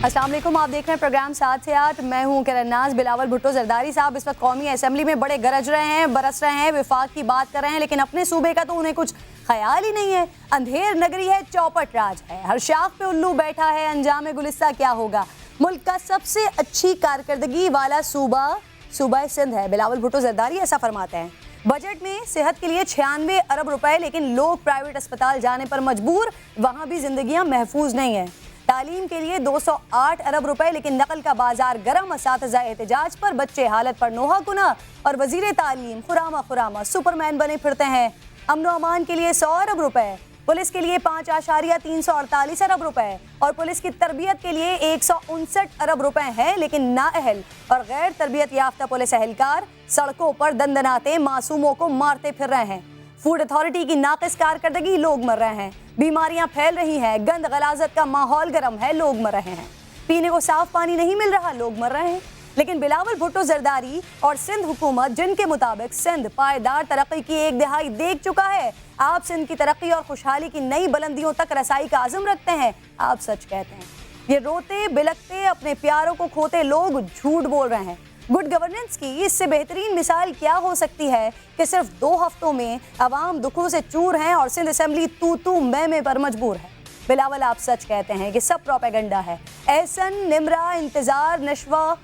अस्सलाम वालेकुम, आप देख रहे हैं प्रोग्राम 7 से 8। मैं हूं किरन्नाज। बिलावल भुट्टो जरदारी साहब इस वक्त कौमी असम्बली में बड़े गरज रहे हैं, बरस रहे हैं, विफाक की बात कर रहे हैं, लेकिन अपने सूबे का तो उन्हें कुछ ख्याल ही नहीं है। अंधेर नगरी है, चौपट राज है, हर शाख पे उल्लू बैठा है, अंजाम गुलिस्ता क्या होगा। मुल्क का सबसे अच्छी कारकर्दगी वाला सूबा सिंध है। बिलावल भुट्टो जरदारी ऐसा फरमाते हैं। बजट में सेहत के लिए 96 अरब रुपए, लेकिन लोग प्राइवेट अस्पताल जाने पर मजबूर, वहां भी जिंदगियां महफूज नहीं है। तालीम के लिए 208 अरब रुपए, लेकिन नकल का बाजार गर्म, असातिज़ा एहतजाज पर, बच्चे हालत पर नोहा कुना और वजीर तालीम खुरामा सुपरमैन बने फिरते हैं। अमनो अमान के लिए 100 अरब रुपए, पुलिस के लिए 5.348 अरब रुपए और पुलिस की तरबियत के लिए 159 अरब रुपए हैं, लेकिन नाअहल और गैर तरबियत याफ्ता पुलिस एहलकार सड़कों पर दंदनाते मासूमों को मारते फिर रहे हैं। फूड अथॉरिटी की नाकिस कारकर्दगी, लोग मर रहे हैं, बीमारियां फैल रही हैं, गंद गलाजत का माहौल गर्म है, लोग मर रहे हैं, पीने को साफ पानी नहीं मिल रहा, लोग मर रहे हैं। लेकिन बिलावल भुट्टो जरदारी और सिंध हुकूमत, जिनके मुताबिक सिंध पायदार तरक्की की एक दिहाई देख चुका है, आप सिंध की तरक्की और खुशहाली की नई बुलंदियों तक रसाई का आज़म रखते हैं। आप सच कहते हैं। ये रोते बिलखते अपने प्यारों को खोते लोग झूठ बोल रहे हैं। गुड गवर्नेंस की इससे बेहतरीन मिसाल क्या हो सकती है कि सिर्फ 2 हफ्तों में अवाम दुखों से चूर हैं और सिंध असेंबली तू मैं पर मजबूर है। बिलावल, आप सच कहते हैं कि सब प्रोपेगेंडा है। एहसन, निमरा, इंतजार, नशवा,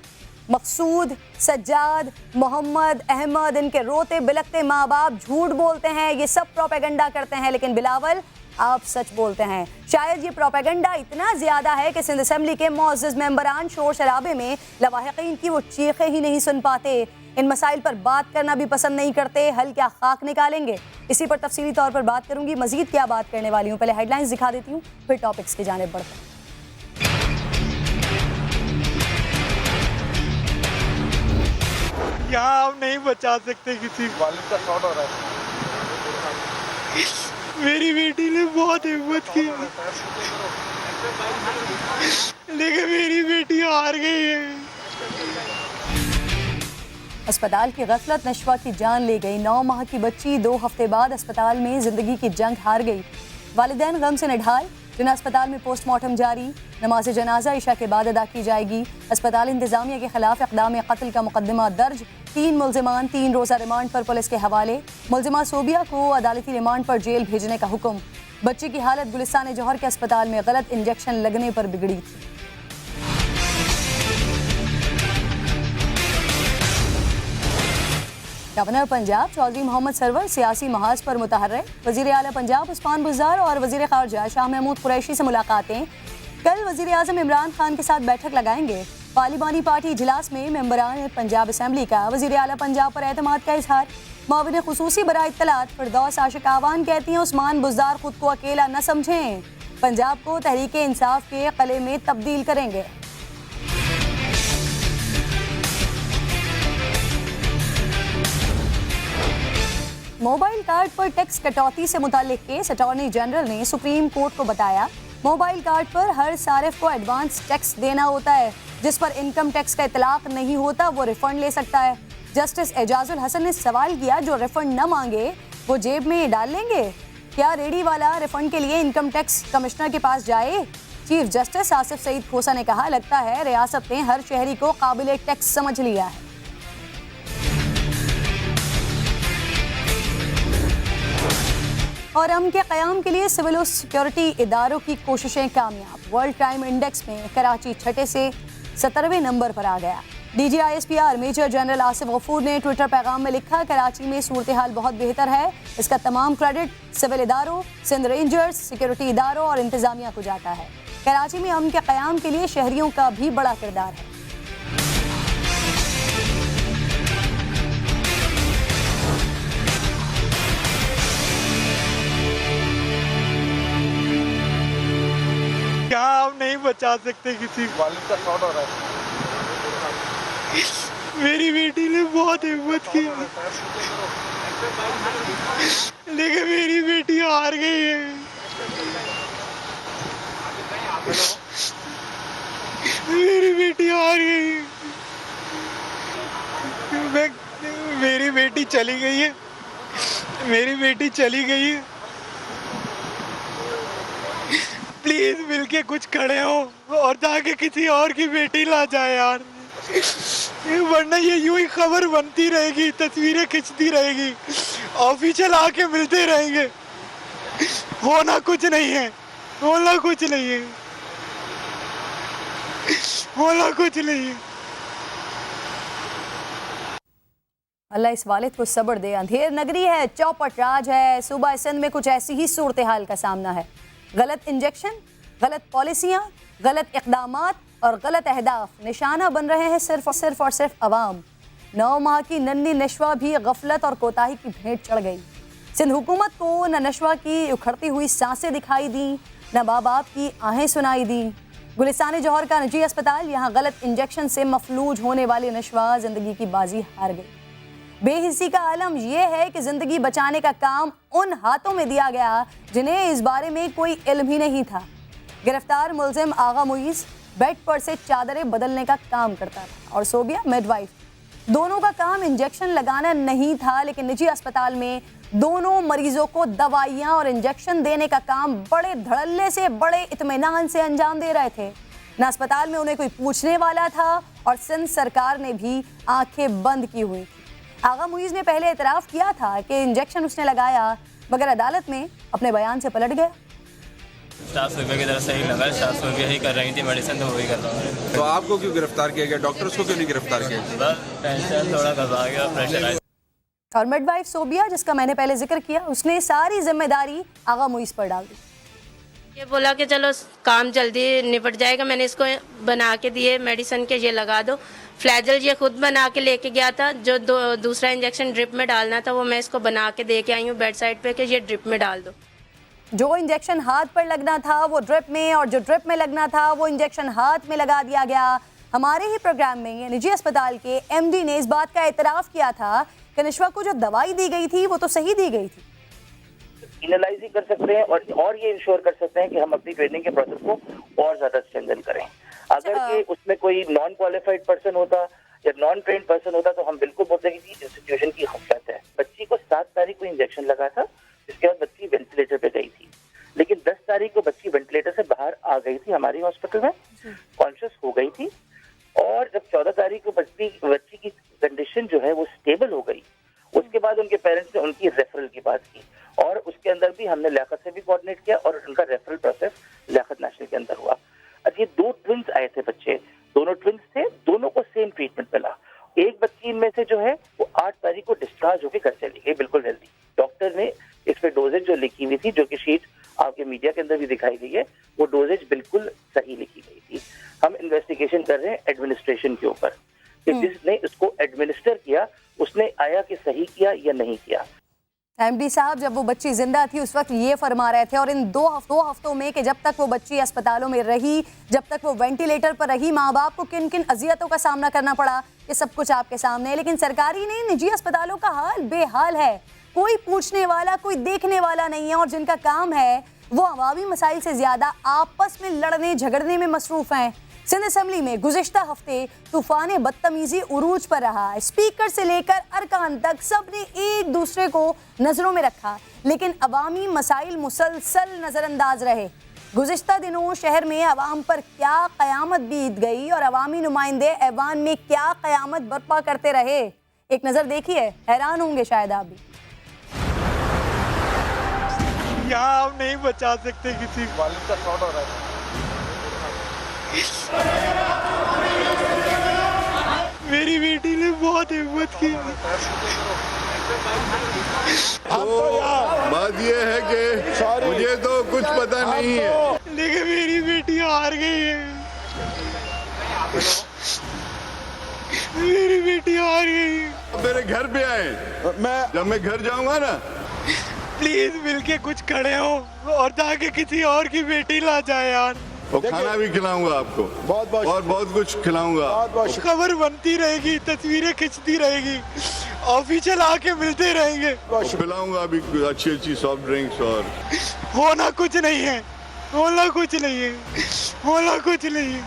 मकसूद, सज्जाद, मोहम्मद, अहमद, इनके रोते बिलखते माँ बाप झूठ बोलते हैं, ये सब प्रोपेगेंडा करते हैं। लेकिन बिलावल, आप सच बोलते हैं। शायद ये प्रोपेगेंडा इतना ज्यादा है कि सिंध असेंबली के मुअज़्ज़ज़ मेंबरान शोर शराबे में लवाहिकीन की वो चीखें ही नहीं सुन पाते। इन मसाइल पर बात करना भी पसंद नहीं करते। हल क्या खाक निकालेंगे, इसी पर तफसीली तौर पर बात करूंगी। मजीद क्या बात करने वाली हूँ, पहले हेडलाइंस दिखा देती हूँ, फिर टॉपिक्स की जानिब बढ़ते हैं। यहाँ आप नहीं बचा सकते किसी का शॉट हो रहा है। मेरी बेटी ने बहुत हिम्मत की, लेकिन मेरी बेटी हार गई है। अस्पताल की गफलत नशवा की जान ले गई। 9 माह की बच्ची 2 हफ्ते बाद अस्पताल में जिंदगी की जंग हार गई। वालिदैन गम से निढाल। जिना अस्पताल में पोस्टमार्टम जारी। नमाज जनाजा इशा के बाद अदा की जाएगी। अस्पताल इंतजामिया के खिलाफ इक़दाम कत्ल का मुकदमा दर्ज। 3 मुल्जिमान 3 रोज़ा रिमांड पर पुलिस के हवाले। मुल्जिमा सोबिया को अदालती रिमांड पर जेल भेजने का हुक्म। बच्ची की हालत गुलिस्तान जौहर के अस्पताल में गलत इंजेक्शन लगने पर बिगड़ी थी। गवर्नर पंजाब चौधरी मोहम्मद सरवर सियासी महाज पर मुतहर्रिक। वज़ीर आला पंजाब उस्मान बुज़दार और वज़ीर ख़ारजा शाह महमूद कुरैशी से मुलाकातें। कल वज़ीर आज़म इमरान खान के साथ बैठक लगाएंगे। पार्लिमानी पार्टी इजलास में मेंबरान पंजाब असेंबली का वज़ीर आला पंजाब पर एतमाद का इजहार। मुआविन खुसूसी बराए इत्तलात फिरदौस आशिक आवान कहती हैं उस्मान बुज़दार खुद को अकेला न समझें, पंजाब को तहरीक इंसाफ के क़ले में तब्दील करेंगे। मोबाइल कार्ड पर टैक्स कटौती से मुताल्लिक केस अटॉर्नी जनरल ने सुप्रीम कोर्ट को बताया मोबाइल कार्ड पर हर सारिफ को एडवांस टैक्स देना होता है। जिस पर इनकम टैक्स का इतलाक नहीं होता वो रिफंड ले सकता है। जस्टिस एजाजुल हसन ने सवाल किया, जो रिफंड न मांगे वो जेब में डाल लेंगे? क्या रेडी वाला रिफंड के लिए इनकम टैक्स कमिश्नर के पास जाए? चीफ जस्टिस आसिफ सईद खोसा ने कहा, लगता है रियासत ने हर शहरी को काबिल टैक्स समझ लिया है। और अमन के क़याम के लिए सिविल सिक्योरिटी इदारों की कोशिशें कामयाब। वर्ल्ड क्राइम इंडेक्स में कराची 6 से 17वें नंबर पर आ गया। DGISPR major general Asif Ghafoor ने ट्विटर पैगाम में लिखा, कराची में सूरत हाल बहुत बेहतर है। इसका तमाम क्रेडिट सिविल इदारों, सिंध रेंजर्स, सिक्योरिटी इदारों और इंतजामिया को जाता है। कराची में अमन के क़याम के लिए शहरियों का भी बड़ा किरदार है। यहाँ आप नहीं बचा सकते किसी का शॉट हो रहा है। मेरी बेटी ने बहुत हिम्मत की, लेकिन मेरी बेटी हार गई है। मेरी बेटी हार गई है। मेरी बेटी चली गई है। मेरी बेटी चली गई है। प्लीज मिलके कुछ खड़े हो, और जाके किसी और की बेटी ला जाए यार, वरना ये यूं ही खबर बनती रहेगी, तस्वीरें खिंचती रहेगी, ऑफिशियल आके मिलते रहेंगे। होना कुछ नहीं है, होना कुछ नहीं है, होना कुछ नहीं है। अल्लाह इस वालिद को सब्र दे। अंधेर नगरी है, चौपट राज है। सूबा सिंध में कुछ ऐसी ही सूरत हाल का सामना है। गलत इंजेक्शन, गलत पॉलिसियाँ, गलत इक़दामात और गलत अहदाफ निशाना बन रहे हैं सिर्फ और सिर्फ अवाम। 9 माह की नन्ही नशवा भी गफलत और कोताही की भेंट चढ़ गई। सिंध हुकूमत को न नशवा की उखड़ती हुई सांसें दिखाई दी, न माँ बाप की आहें सुनाई दी। गुलिस्तान जौहर का निजी अस्पताल, यहाँ गलत इंजेक्शन से मफलूज होने वाली नशवा जिंदगी की बाजी हार गई। बेहिस्सी का आलम यह है कि जिंदगी बचाने का काम उन हाथों में दिया गया जिन्हें इस बारे में कोई इल्म ही नहीं था। गिरफ्तार मुलजिम आगा मुईज़ बेड पर से चादरें बदलने का काम करता था और सोबिया मिडवाइफ। दोनों का काम इंजेक्शन लगाना नहीं था, लेकिन निजी अस्पताल में दोनों मरीजों को दवाइयाँ और इंजेक्शन देने का काम बड़े धड़ल्ले से, बड़े इत्मीनान से अंजाम दे रहे थे। न अस्पताल में उन्हें कोई पूछने वाला था और सिंध सरकार ने भी आंखें बंद की हुई थी। आगा मुईज़ ने पहले एतराफ़ किया था कि इंजेक्शन उसने लगाया, मगर अदालत में अपने बयान से पलट गया। स्टाफ सुबह की तरफ सही लगा, स्टाफ सुबह यही कर रही थी मेडिसिन, तो वही कर रहा हूँ। तो आपको क्यों गिरफ्तार किया गया, डॉक्टर्स को क्यों नहीं गिरफ्तार किया गया? बस टेंशन थोड़ा घबरा गया, प्रेशर आया। और मिडवाइफ सोबिया, जिसका मैंने पहले जिक्र किया, उसने सारी जिम्मेदारी आगा मुईज़ पर डाल दी। ये बोला कि चलो काम जल्दी निपट जाएगा, मैंने इसको बना के दिए मेडिसिन के, ये लगा दो। फ्लैजल ये खुद बना के लेके गया था, जो दूसरा इंजेक्शन ड्रिप में डालना था वो मैं इसको बना के दे के आई हूँ बेड साइड पे कि ये ड्रिप में डाल दो। जो इंजेक्शन हाथ पर लगना था वो ड्रिप में, और जो ड्रिप में लगना था वो इंजेक्शन हाथ में लगा दिया गया। हमारे ही प्रोग्राम में ये निजी अस्पताल के एमडी ने इस बात का एतराफ़ किया था कि नशवा को जो दवाई दी गई थी वो तो सही दी गई थी। इनलाइज ही कर सकते हैं और ये इंश्योर कर सकते हैं कि हम अपनी ट्रेनिंग के प्रोसेस को और ज्यादा स्ट्रेंथन करें। अगर कि उसमें कोई नॉन क्वालिफाइड पर्सन होता या नॉन ट्रेन्ड पर्सन होता तो हम बिल्कुल बोलते कि इंस्टीट्यूशन की गफलत है। बच्ची को 7 तारीख को इंजेक्शन लगा था, जिसके बाद बच्ची वेंटिलेटर पे गई थी, लेकिन 10 तारीख को बच्ची वेंटिलेटर से बाहर आ गई थी, हमारी हॉस्पिटल में कॉन्शियस हो गई थी। और जब 14 तारीख को बच्ची की कंडीशन जो है वो स्टेबल हो गई, उसके बाद उनके पेरेंट्स ने उनकी रेफरल की बात की और उसके अंदर भी हमने लियाकत से भी कोऑर्डिनेट किया और उनका रेफरल प्रोसेस लियाकत नेशनल के अंदर हुआ। अब ये 2 ट्विंस आए थे बच्चे, दोनों ट्विंस थे, दोनों को सेम ट्रीटमेंट मिला। एक बच्ची इनमें से जो है वो 8 तारीख को डिस्चार्ज होकर घर चली गई, बिल्कुल हेल्दी। डॉक्टर ने इस पे डोजेज जो लिखी हुई थी, जो कि शीट आपके मीडिया के अंदर भी दिखाई गई है, वो डोजेज बिल्कुल सही लिखी गई थी। हम इन्वेस्टिगेशन कर रहे हैं एडमिनिस्ट्रेशन के ऊपर कि जिसने इसको एडमिनिस्टर किया उसने आया कि सही किया या नहीं किया। एमडी साहब जब वो बच्ची जिंदा थी उस वक्त ये फरमा रहे थे, और इन 2 हफ्तों में कि जब तक वो बच्ची अस्पतालों में रही, जब तक वो वेंटिलेटर पर रही, माँ बाप को किन किन अजियतों का सामना करना पड़ा, ये सब कुछ आपके सामने है। लेकिन सरकारी नहीं, निजी अस्पतालों का हाल बेहाल है। कोई पूछने वाला, कोई देखने वाला नहीं है, और जिनका काम है वो अवामी मसाइल से ज्यादा आपस में लड़ने झगड़ने में मसरूफ हैं। सिंध असेंबली में गुज़िश्ता हफ्ते तूफान बदतमीजी उरूज पर रहा। स्पीकर से लेकर अरकान तक सब ने एक दूसरे को नजरों में रखा, लेकिन अवामी मसाइल मुसलसल नजरअंदाज रहे। गुज़िश्ता दिनों शहर में अवाम पर क्या क़यामत बीत गई और अवामी नुमाइंदे ऐवान में क्या क़यामत बर्पा करते रहे। एक नज़र देखिए, हैरान होंगे शायद आप भी। यहाँ हम नहीं बचा सकते किसी को। मेरी बेटी ने बहुत हिम्मत की। तो बात ये है कि मुझे तो कुछ पता नहीं है, लेकिन मेरी बेटी हार गई है, मेरी बेटी हार गई है। मेरे घर पे आए, जब मैं घर जाऊंगा ना, प्लीज मिलके कुछ खड़े हो और जाके किसी और की बेटी ला जाए यार। वो खाना भी खिलाऊंगा आपको, और बहुत कुछ खिलाऊंगा। खबर बनती रहेगी, तस्वीरें खिंचती रहेगी, ऑफिशियल आके मिलते रहेंगे, खिलाऊंगा अभी अच्छी अच्छी सॉफ्ट ड्रिंक्स। और होना कुछ नहीं है, होना कुछ नहीं है, होना कुछ नहीं है।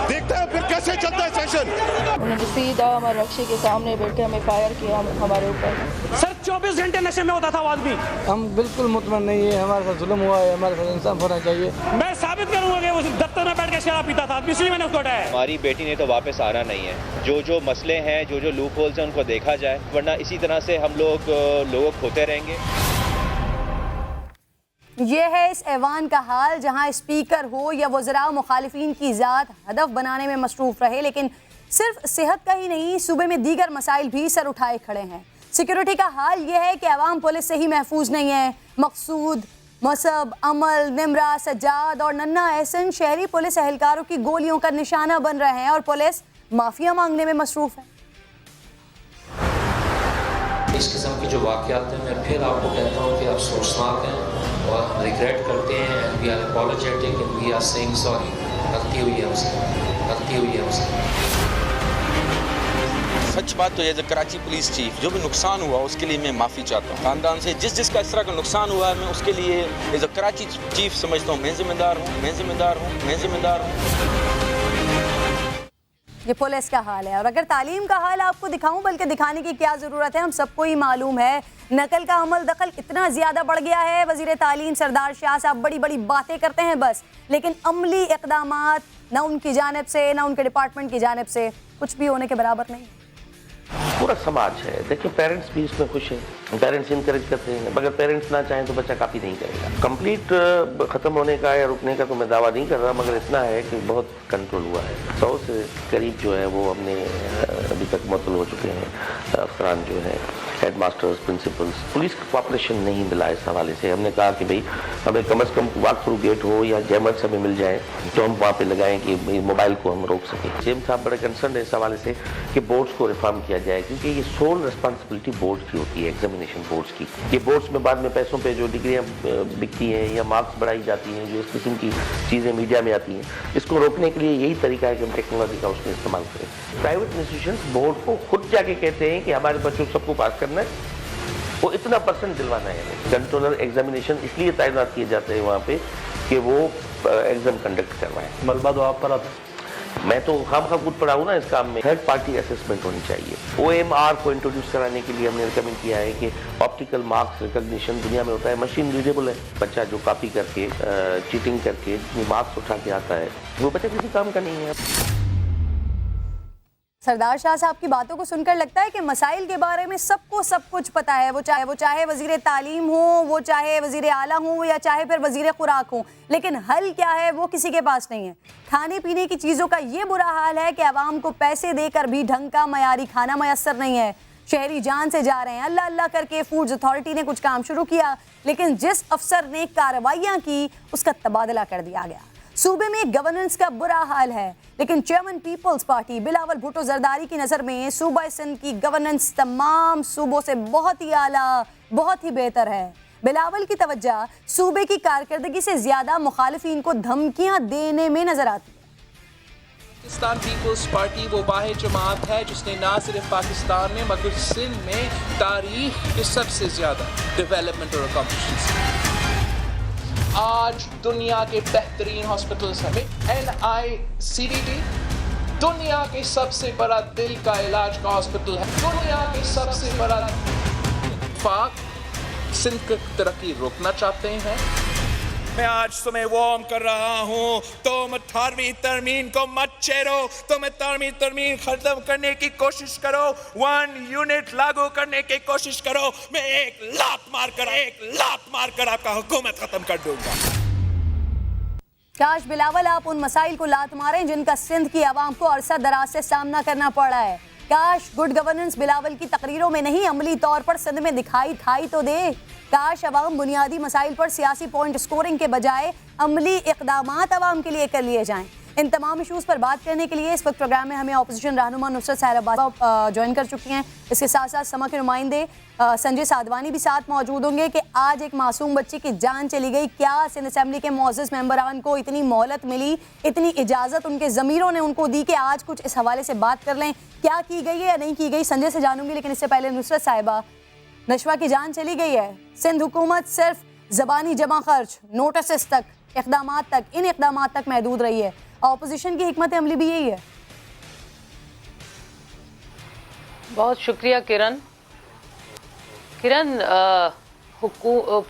देखता है फिर कैसे चलता है सेशन? उन्होंने सीधा हमारे रक्षे के सामने बैठ के हमें फायर किया हमारे ऊपर। सर 24 घंटे नशे में होता था वो आदमी। हम बिल्कुल मुतमईन नहीं है, हमारे साथ जुल्म हुआ है, हमारे साथ इंसाफ होना चाहिए। मैं साबित करूंगा कि वो दफ्तर में बैठ के शराब पीता था, इसलिए मैंने उसको हटाया। हमारी बेटी ने तो वापस आना नहीं है। जो मसले हैं, जो लूप होल्स हैं, उनको देखा जाए, वरना इसी तरह से हम लोग खोते रहेंगे। ये है इस ऐवान का हाल जहां स्पीकर हो या वज़रा मुखालिफिन की ज़ात हदफ बनाने में मसरूफ़ रहे, लेकिन सिर्फ सेहत का ही नहीं, सूबे में दीगर मसाइल भी सर उठाए खड़े हैं। सिक्योरिटी का हाल ये है कि अवाम पुलिस से ही महफूज नहीं है। मकसूद, मसब, अमल, निमरा, सज्जाद और नन्ना एहसन शहरी पुलिस एहलकारों की गोलियों का निशाना बन रहे हैं और पुलिस माफिया मांगने में मसरूफ़ है। इस किस्म के जो वाक़यात हैं, मैं फिर आपको कहता हूँ कि अफसोसनाक हैं और हम रिग्रेट करते हैं and we are apologetic and we are saying sorry. गलती हुई है उससे। सच बात तो ये जो कराची पुलिस चीफ जो भी नुकसान हुआ उसके लिए मैं माफ़ी चाहता हूँ। खानदान से जिसका इस तरह का नुकसान हुआ है, मैं उसके लिए ये जो कराची चीफ समझता हूँ, मैं जिम्मेदार हूँ। ये पुलिस का हाल है। और अगर तालीम का हाल आपको दिखाऊं, बल्कि दिखाने की क्या ज़रूरत है, हम सबको ही मालूम है नकल का अमल दखल इतना ज़्यादा बढ़ गया है। वज़ीर तालीम सरदार शाह साहब बड़ी बड़ी बातें करते हैं बस, लेकिन अमली इक़दामात ना उनकी जानिब से ना उनके डिपार्टमेंट की जानिब से कुछ भी होने के बराबर नहीं। पूरा समाज है, देखिए पेरेंट्स भी इसमें खुश हैं, पेरेंट्स इनकरेज करते हैं, मगर पेरेंट्स ना चाहें तो बच्चा कॉपी नहीं करेगा। कंप्लीट ख़त्म होने का या रुकने का तो मैं दावा नहीं कर रहा, मगर इतना है कि बहुत कंट्रोल हुआ है। 100 से करीब जो है वो हमने अभी तक मुअत्तल हो चुके हैं। अफसरान जो है, head masters, principals, police cooperation नहीं मिला इस हवाले से। हमने कहा कि भाई हमें कम से कम वॉक थ्रू गेट हो या जैमर्स हमें मिल जाए तो हम वहाँ पे लगाएं कि मोबाइल को हम रोक सकें। सीएम साहब बड़े कंसर्न है इस हवाले से कि बोर्ड्स को रिफॉर्म किया जाए, क्योंकि ये सोल रिस्पॉन्सिबिलिटी बोर्ड की होती है, एग्जामिनेशन बोर्ड्स की। ये बोर्ड्स में बाद में पैसों पे जो डिग्रियाँ बिकती हैं या मार्क्स बढ़ाई जाती हैं, जो इस किस्म की चीज़ें मीडिया में आती हैं, इसको रोकने के लिए यही तरीका है कि हम टेक्नोलॉजी का उसमें इस्तेमाल करें। प्राइवेट इंस्टीट्यूशंस बोर्ड को खुद जाके कहते हैं कि हमारे बच्चों सबको पास करना है, वो इतना % दिलवाना है। कंट्रोलर एग्जामिनेशन इसलिए तैनात किए जाते हैं वहाँ पे कि वो एग्जाम कंडक्ट करवाएं। मलबा तो आप पर आता, मैं तो हम खुद पढ़ा हूँ ना इस काम में। थर्ड पार्टी असेसमेंट होनी चाहिए। OMR को इंट्रोड्यूस कराने के लिए हमने रिकमेंड किया है कि ऑप्टिकल मार्क्स रिकॉग्निशन दुनिया में होता है, मशीन रीडेबल है। बच्चा जो कॉपी करके चीटिंग करके मार्क्स उठा के आता है, वो बच्चा किसी काम का नहीं है। सरदार शाह साहब की बातों को सुनकर लगता है कि मसाइल के बारे में सबको सब कुछ पता है। वो चाहे वज़ीर तालीम हो, वो चाहे वज़ीर आला हो, या चाहे फिर वज़ीर खुराक हो, लेकिन हल क्या है वो किसी के पास नहीं है। खाने पीने की चीज़ों का ये बुरा हाल है कि आवाम को पैसे देकर भी ढंग का मयारी खाना मैसर नहीं है। शहरी जान से जा रहे हैं। अल्लाह अल्लाह करके फूड्स अथॉरिटी ने कुछ काम शुरू किया, लेकिन जिस अफसर ने कार्रवाइयाँ की उसका तबादला कर दिया गया। सूबे में गवर्नेंस का बुरा हाल है, लेकिन चेयरमैन पीपल्स पार्टी बिलावल भुट्टो जरदारी की नज़र में सूबा सिंध की गवर्नेंस तमाम सूबों से बहुत ही आला, बहुत ही बेहतर है। बिलावल की तवज्जो सूबे की कारकर्दगी से ज़्यादा मुखालिफिन को धमकियाँ देने में नजर आती है। पाकिस्तान पीपल्स पार्टी वो वाहिद जमात है जिसने ना सिर्फ पाकिस्तान में मगर सिंध में तारीख के सबसे ज़्यादा डेवलपमेंट और अकॉम्प्लिशमेंट्स। आज दुनिया के बेहतरीन हॉस्पिटल्स हमें NICDT दुनिया के सबसे बड़ा दिल का इलाज का हॉस्पिटल है, दुनिया के सबसे बड़ा फाक सिंध की तरक्की रोकना चाहते हैं। मैं आज तुम्हें वार्न कर रहा हूँ, तुम 18वीं तरमीम को मत छेड़ो, तुम 18वीं तरमीम खत्म करने की कोशिश करो, 1 यूनिट लागू करने की कोशिश करो। मैं एक लात मारकर आपका हुकूमत खत्म कर दूंगा। काश बिलावल आप उन मसाइल को लात मारें जिनका सिंध की आवाम को अरसा दराज से सामना करना पड़ा है। काश गुड गवर्नेंस बिलावल की तकरीरों में नहीं, अमली तौर पर सिंध में दिखाई तो दे। काश अवाम बुनियादी मसाइल पर सियासी पॉइंट स्कोरिंग के बजाय अमली इक़दामात अवाम के लिए कर लिए जाएं। इन तमाम इशूज़ पर बात करने के लिए इस वक्त प्रोग्राम में हमें अपोजिशन रहनुमा नुसरत साहिबा ज्वाइन कर चुकी हैं। इसके साथ साथ समा के नुमाइंदे संजय साधवानी भी साथ मौजूद होंगे कि आज एक मासूम बच्चे की जान चली गई। क्या सिंध असेंबली के मुअज़्ज़ज़ मेंबरान को इतनी मोहलत मिली, इतनी इजाज़त उनके ज़मीरों ने उनको दी कि आज कुछ इस हवाले से बात कर लें? क्या की गई है या नहीं की गई, संजय से जानूंगी। लेकिन इससे पहले नुसरत साहिबा, नशवा की जान चली गई है, सिंध हुकूमत सिर्फ ज़बानी जमा खर्च, नोटिस तक, इक़दामात तक, इन इक़दामात तक महदूद रही है। अपोजिशन की हिकमत अमली भी यही है। बहुत शुक्रिया किरण।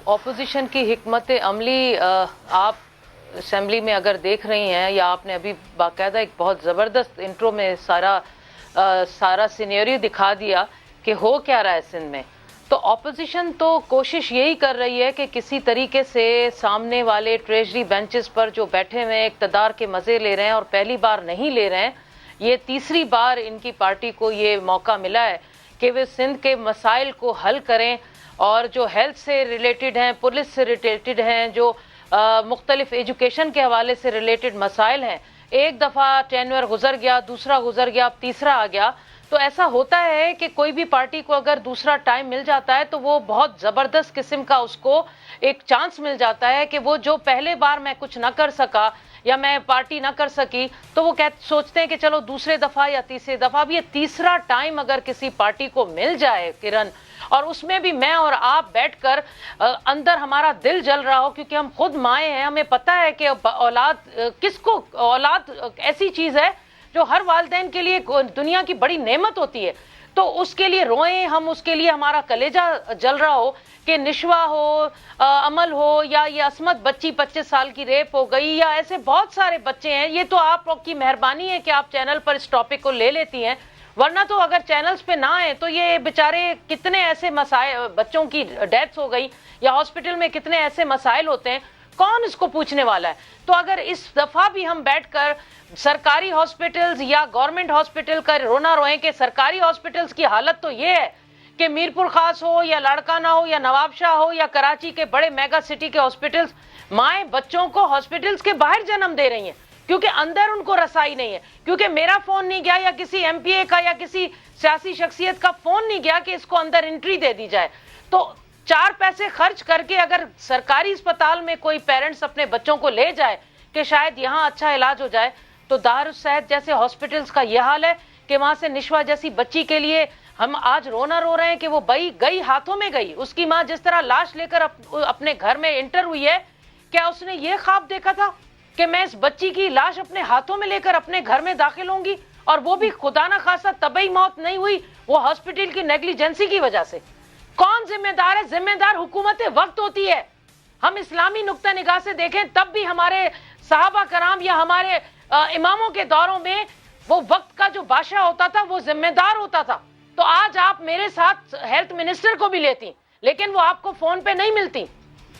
ऑपोजिशन की हिकमत अमली आप असेंबली में अगर देख रही हैं, या आपने अभी बाकायदा एक बहुत ज़बरदस्त इंट्रो में सारा सिनेरियो दिखा दिया कि हो क्या रहा है सिंध में। तो ऑपोजिशन तो कोशिश यही कर रही है कि किसी तरीके से सामने वाले ट्रेजरी बेंचेस पर जो बैठे हुए इक़्तिदार के मज़े ले रहे हैं, और पहली बार नहीं ले रहे हैं, ये तीसरी बार इनकी पार्टी को ये मौका मिला है कि वे सिंध के मसाइल को हल करें, और जो हेल्थ से रिलेटेड हैं, पुलिस से रिलेटेड हैं, जो मुख्तलिफ एजुकेशन के हवाले से रिलेटेड मसाइल हैं। एक दफ़ा टेन्योर गुजर गया, दूसरा गुजर गया, अब तीसरा आ गया। तो ऐसा होता है कि कोई भी पार्टी को अगर दूसरा टाइम मिल जाता है तो वो बहुत ज़बरदस्त किस्म का उसको एक चांस मिल जाता है कि वो जो पहले बार मैं कुछ ना कर सका या मैं पार्टी ना कर सकी, तो वो सोचते हैं कि चलो दूसरे दफ़ा या तीसरे दफ़ा। अब ये तीसरा टाइम अगर किसी पार्टी को मिल जाए किरण, और उसमें भी मैं और आप बैठकर अंदर हमारा दिल जल रहा हो, क्योंकि हम खुद माएँ हैं, हमें पता है कि औलाद ऐसी चीज़ है जो हर वालिदैन के लिए दुनिया की बड़ी नेमत होती है। तो उसके लिए रोएं हम, उसके लिए हमारा कलेजा जल रहा हो कि निशवा हो, अमल हो, या ये असमत बच्ची 25 साल की रेप हो गई, या ऐसे बहुत सारे बच्चे हैं। ये तो आप लोग की मेहरबानी है कि आप चैनल पर इस टॉपिक को ले लेती हैं, वरना तो अगर चैनल्स पे ना आए तो ये बेचारे कितने ऐसे मसाइल, बच्चों की डेथ्स हो गई या हॉस्पिटल में कितने ऐसे मसाइल होते हैं, कौन इसको पूछने वाला है। तो अगर इस दफा भी हम बैठकर सरकारी हॉस्पिटल्स या गवर्नमेंट हॉस्पिटल का रोना रोएं कि सरकारी हॉस्पिटल्स की हालत तो ये है कि मीरपुर खास हो या लाड़काना हो या नवाबशाह हो या कराची के बड़े मेगा सिटी के हॉस्पिटल्स, माएँ बच्चों को हॉस्पिटल्स के बाहर जन्म दे रही हैं क्योंकि अंदर उनको रसाई नहीं है, क्योंकि मेरा फोन नहीं गया या किसी एमपीए का या किसी सियासी शख्सियत का फोन नहीं गया कि इसको अंदर एंट्री दे दी जाए। तो 4 पैसे खर्च करके अगर सरकारी अस्पताल में कोई पेरेंट्स अपने बच्चों को ले जाए कि शायद यहाँ अच्छा इलाज हो जाए, तो दारुस्सैद जैसे हॉस्पिटल्स का यह हाल है कि वहां से निशवा जैसी बच्ची के लिए हम आज रोना रो रहे हैं कि वो गई हाथों में गई। उसकी माँ जिस तरह लाश लेकर अपने घर में एंटर हुई है, क्या उसने ये ख्वाब देखा था कि मैं इस बच्ची की लाश अपने हाथों में लेकर अपने घर में दाखिल होंगी, और वो भी खुदा ना खासा तबई मौत नहीं हुई, वो हॉस्पिटल की नेग्लिजेंसी की वजह से। कौन जिम्मेदार है? जिम्मेदार हुकूमत वक्त होती है। हम इस्लामी नुक्ता निगाह से देखें तब भी हमारे सहाबा कराम या हमारे इमामों के दौरों में वो वक्त का जो बादशाह होता था वो जिम्मेदार होता था। तो आज आप मेरे साथ हेल्थ मिनिस्टर को भी लेती, लेकिन वो आपको फोन पे नहीं मिलती,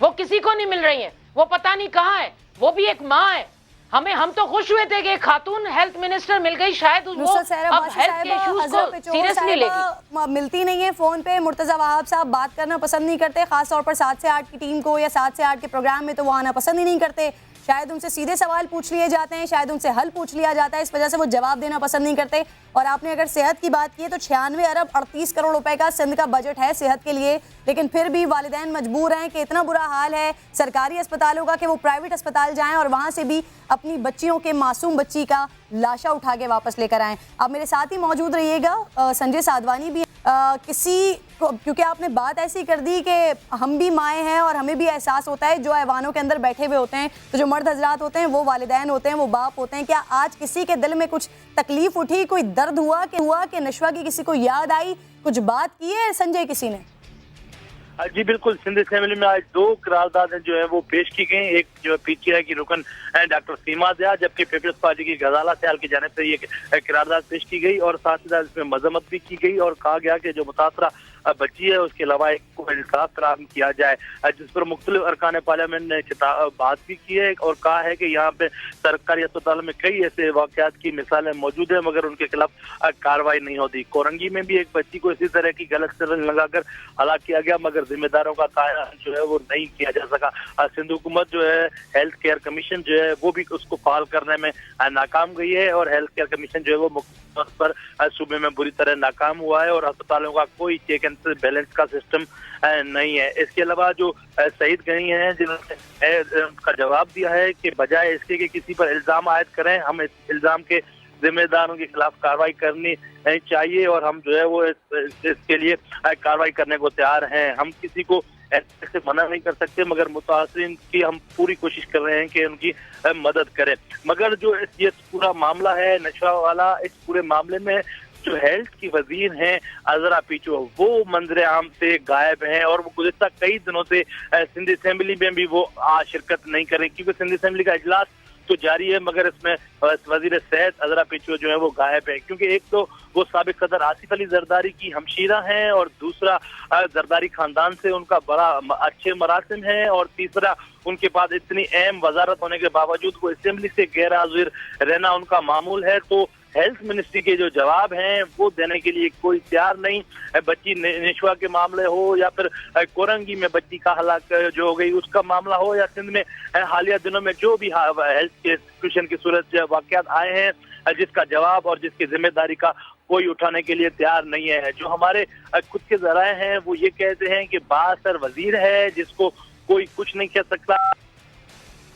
वो किसी को नहीं मिल रही है, वो पता नहीं कहाँ है, वो भी एक माँ है। हम तो खुश हुए थे कि एक खातून हेल्थ मिनिस्टर मिल गई, शायद वो अब हेल्थ के इश्यूज को सीरियसली लेगी। मिलती नहीं है फोन पे। मुर्तजा वहाब साहब बात करना पसंद नहीं करते, खासतौर पर 7 से 8 की टीम को या 7 से 8 के प्रोग्राम में तो वो आना पसंद ही नहीं करते। शायद उनसे सीधे सवाल पूछ लिए जाते हैं, शायद उनसे हल पूछ लिया जाता है, इस वजह से वो जवाब देना पसंद नहीं करते। और आपने अगर सेहत की बात की है तो 96 अरब 38 करोड़ रुपए का सिंध का बजट है सेहत के लिए, लेकिन फिर भी वालिदैन मजबूर हैं कि इतना बुरा हाल है सरकारी अस्पतालों का कि वो प्राइवेट अस्पताल जाएं और वहाँ से भी अपनी बच्चियों के मासूम बच्ची का लाशा उठा के वापस लेकर आएँ। आप मेरे साथ ही मौजूद रहिएगा, संजय साधवानी भी किसी को, क्योंकि आपने बात ऐसी कर दी कि हम भी माएँ हैं और हमें भी एहसास होता है, जो ऐवानों के अंदर बैठे हुए होते हैं तो जो मर्द हजरात होते हैं वो वालिदैन होते हैं, वो बाप होते हैं। क्या आज किसी के दिल में कुछ तकलीफ उठी, कोई दर्द हुआ कि नशवा की किसी को याद आई, कुछ बात की है संजय किसी ने? जी बिल्कुल, सिंध असेंबली में आज 2 करारदादें जो है वो पेश की गई। एक जो है पीटीआई की रुकन डॉक्टर सीमा ज़िया, जबकि पीपल्स पार्टी की गजाला सयाल की जानिब से ये करारदाद पेश की गई और साथ ही साथ इसमें मजम्मत भी की गई और कहा गया कि जो मुतासरा बच्ची है उसके अलावा को इंसाफ फराहम किया जाए, जिस पर मुख्तलिफ अरकान पार्लियामेंट ने बात भी की है और कहा है कि यहाँ पे सरकारी अस्पताल में कई ऐसे वाकयात की मिसालें मौजूद है मगर उनके खिलाफ कार्रवाई नहीं होती। कोरंगी में भी एक बच्ची को इसी तरह की गलत सिरंज लगाकर हलाक किया गया मगर जिम्मेदारों का तयन जो है वो नहीं किया जा सका। सिंध हुकूमत जो है हेल्थ केयर कमीशन जो है वो भी उसको फाल करने में नाकाम गई है और हेल्थ केयर कमीशन जो है वो मुख्य तौर पर सूबे में बुरी तरह नाकाम हुआ है और अस्पतालों का कोई चेक एंड बैलेंस का सिस्टम नहीं है। इसके अलावा जो शहीद गई हैं जिन्होंने उनका जवाब दिया है कि बजाय इसके कि किसी पर इल्जाम आयद करें, हम इस इल्जाम के जिम्मेदारों के खिलाफ कार्रवाई करनी चाहिए और हम जो है वो इसके लिए कार्रवाई करने को तैयार हैं। हम किसी को ऐसे मना नहीं कर सकते मगर मुतासिरीन की हम पूरी कोशिश कर रहे हैं कि उनकी मदद करें। मगर जो ये पूरा मामला है नशा वाला, इस पूरे मामले में जो हेल्थ की वजीर हैं अजरा पीचू, वो मंजर आम से गायब हैं और वो गुज़िश्ता कई दिनों से सिंध असेंबली में भी वो शिरकत नहीं करें, क्योंकि सिंध असेंबली का इजलास तो जारी है मगर इसमें वजीर सेहत अजरा पीचू जो है वो गायब है, क्योंकि एक तो वो साबिक सदर आसिफ अली जरदारी की हमशीरा हैं और दूसरा जरदारी खानदान से उनका बड़ा अच्छे मरासिम है और तीसरा उनके पास इतनी अहम वजारत होने के बावजूद वो असेंबली से गैर हाजिर रहना उनका मामूल है। तो हेल्थ मिनिस्ट्री के जो जवाब हैं वो देने के लिए कोई तैयार नहीं। बच्ची निशवा के मामले हो या फिर कोरंगी में बच्ची का हलाक जो हो गई उसका मामला हो या सिंध में हालिया दिनों में जो भी हेल्थ के इंस्टीट्यूशन की सूरत वाकयात आए हैं जिसका जवाब और जिसकी जिम्मेदारी का कोई उठाने के लिए तैयार नहीं है। जो हमारे खुद के जराए हैं वो ये कहते हैं कि बासर वजीर है जिसको कोई कुछ नहीं कह सकता,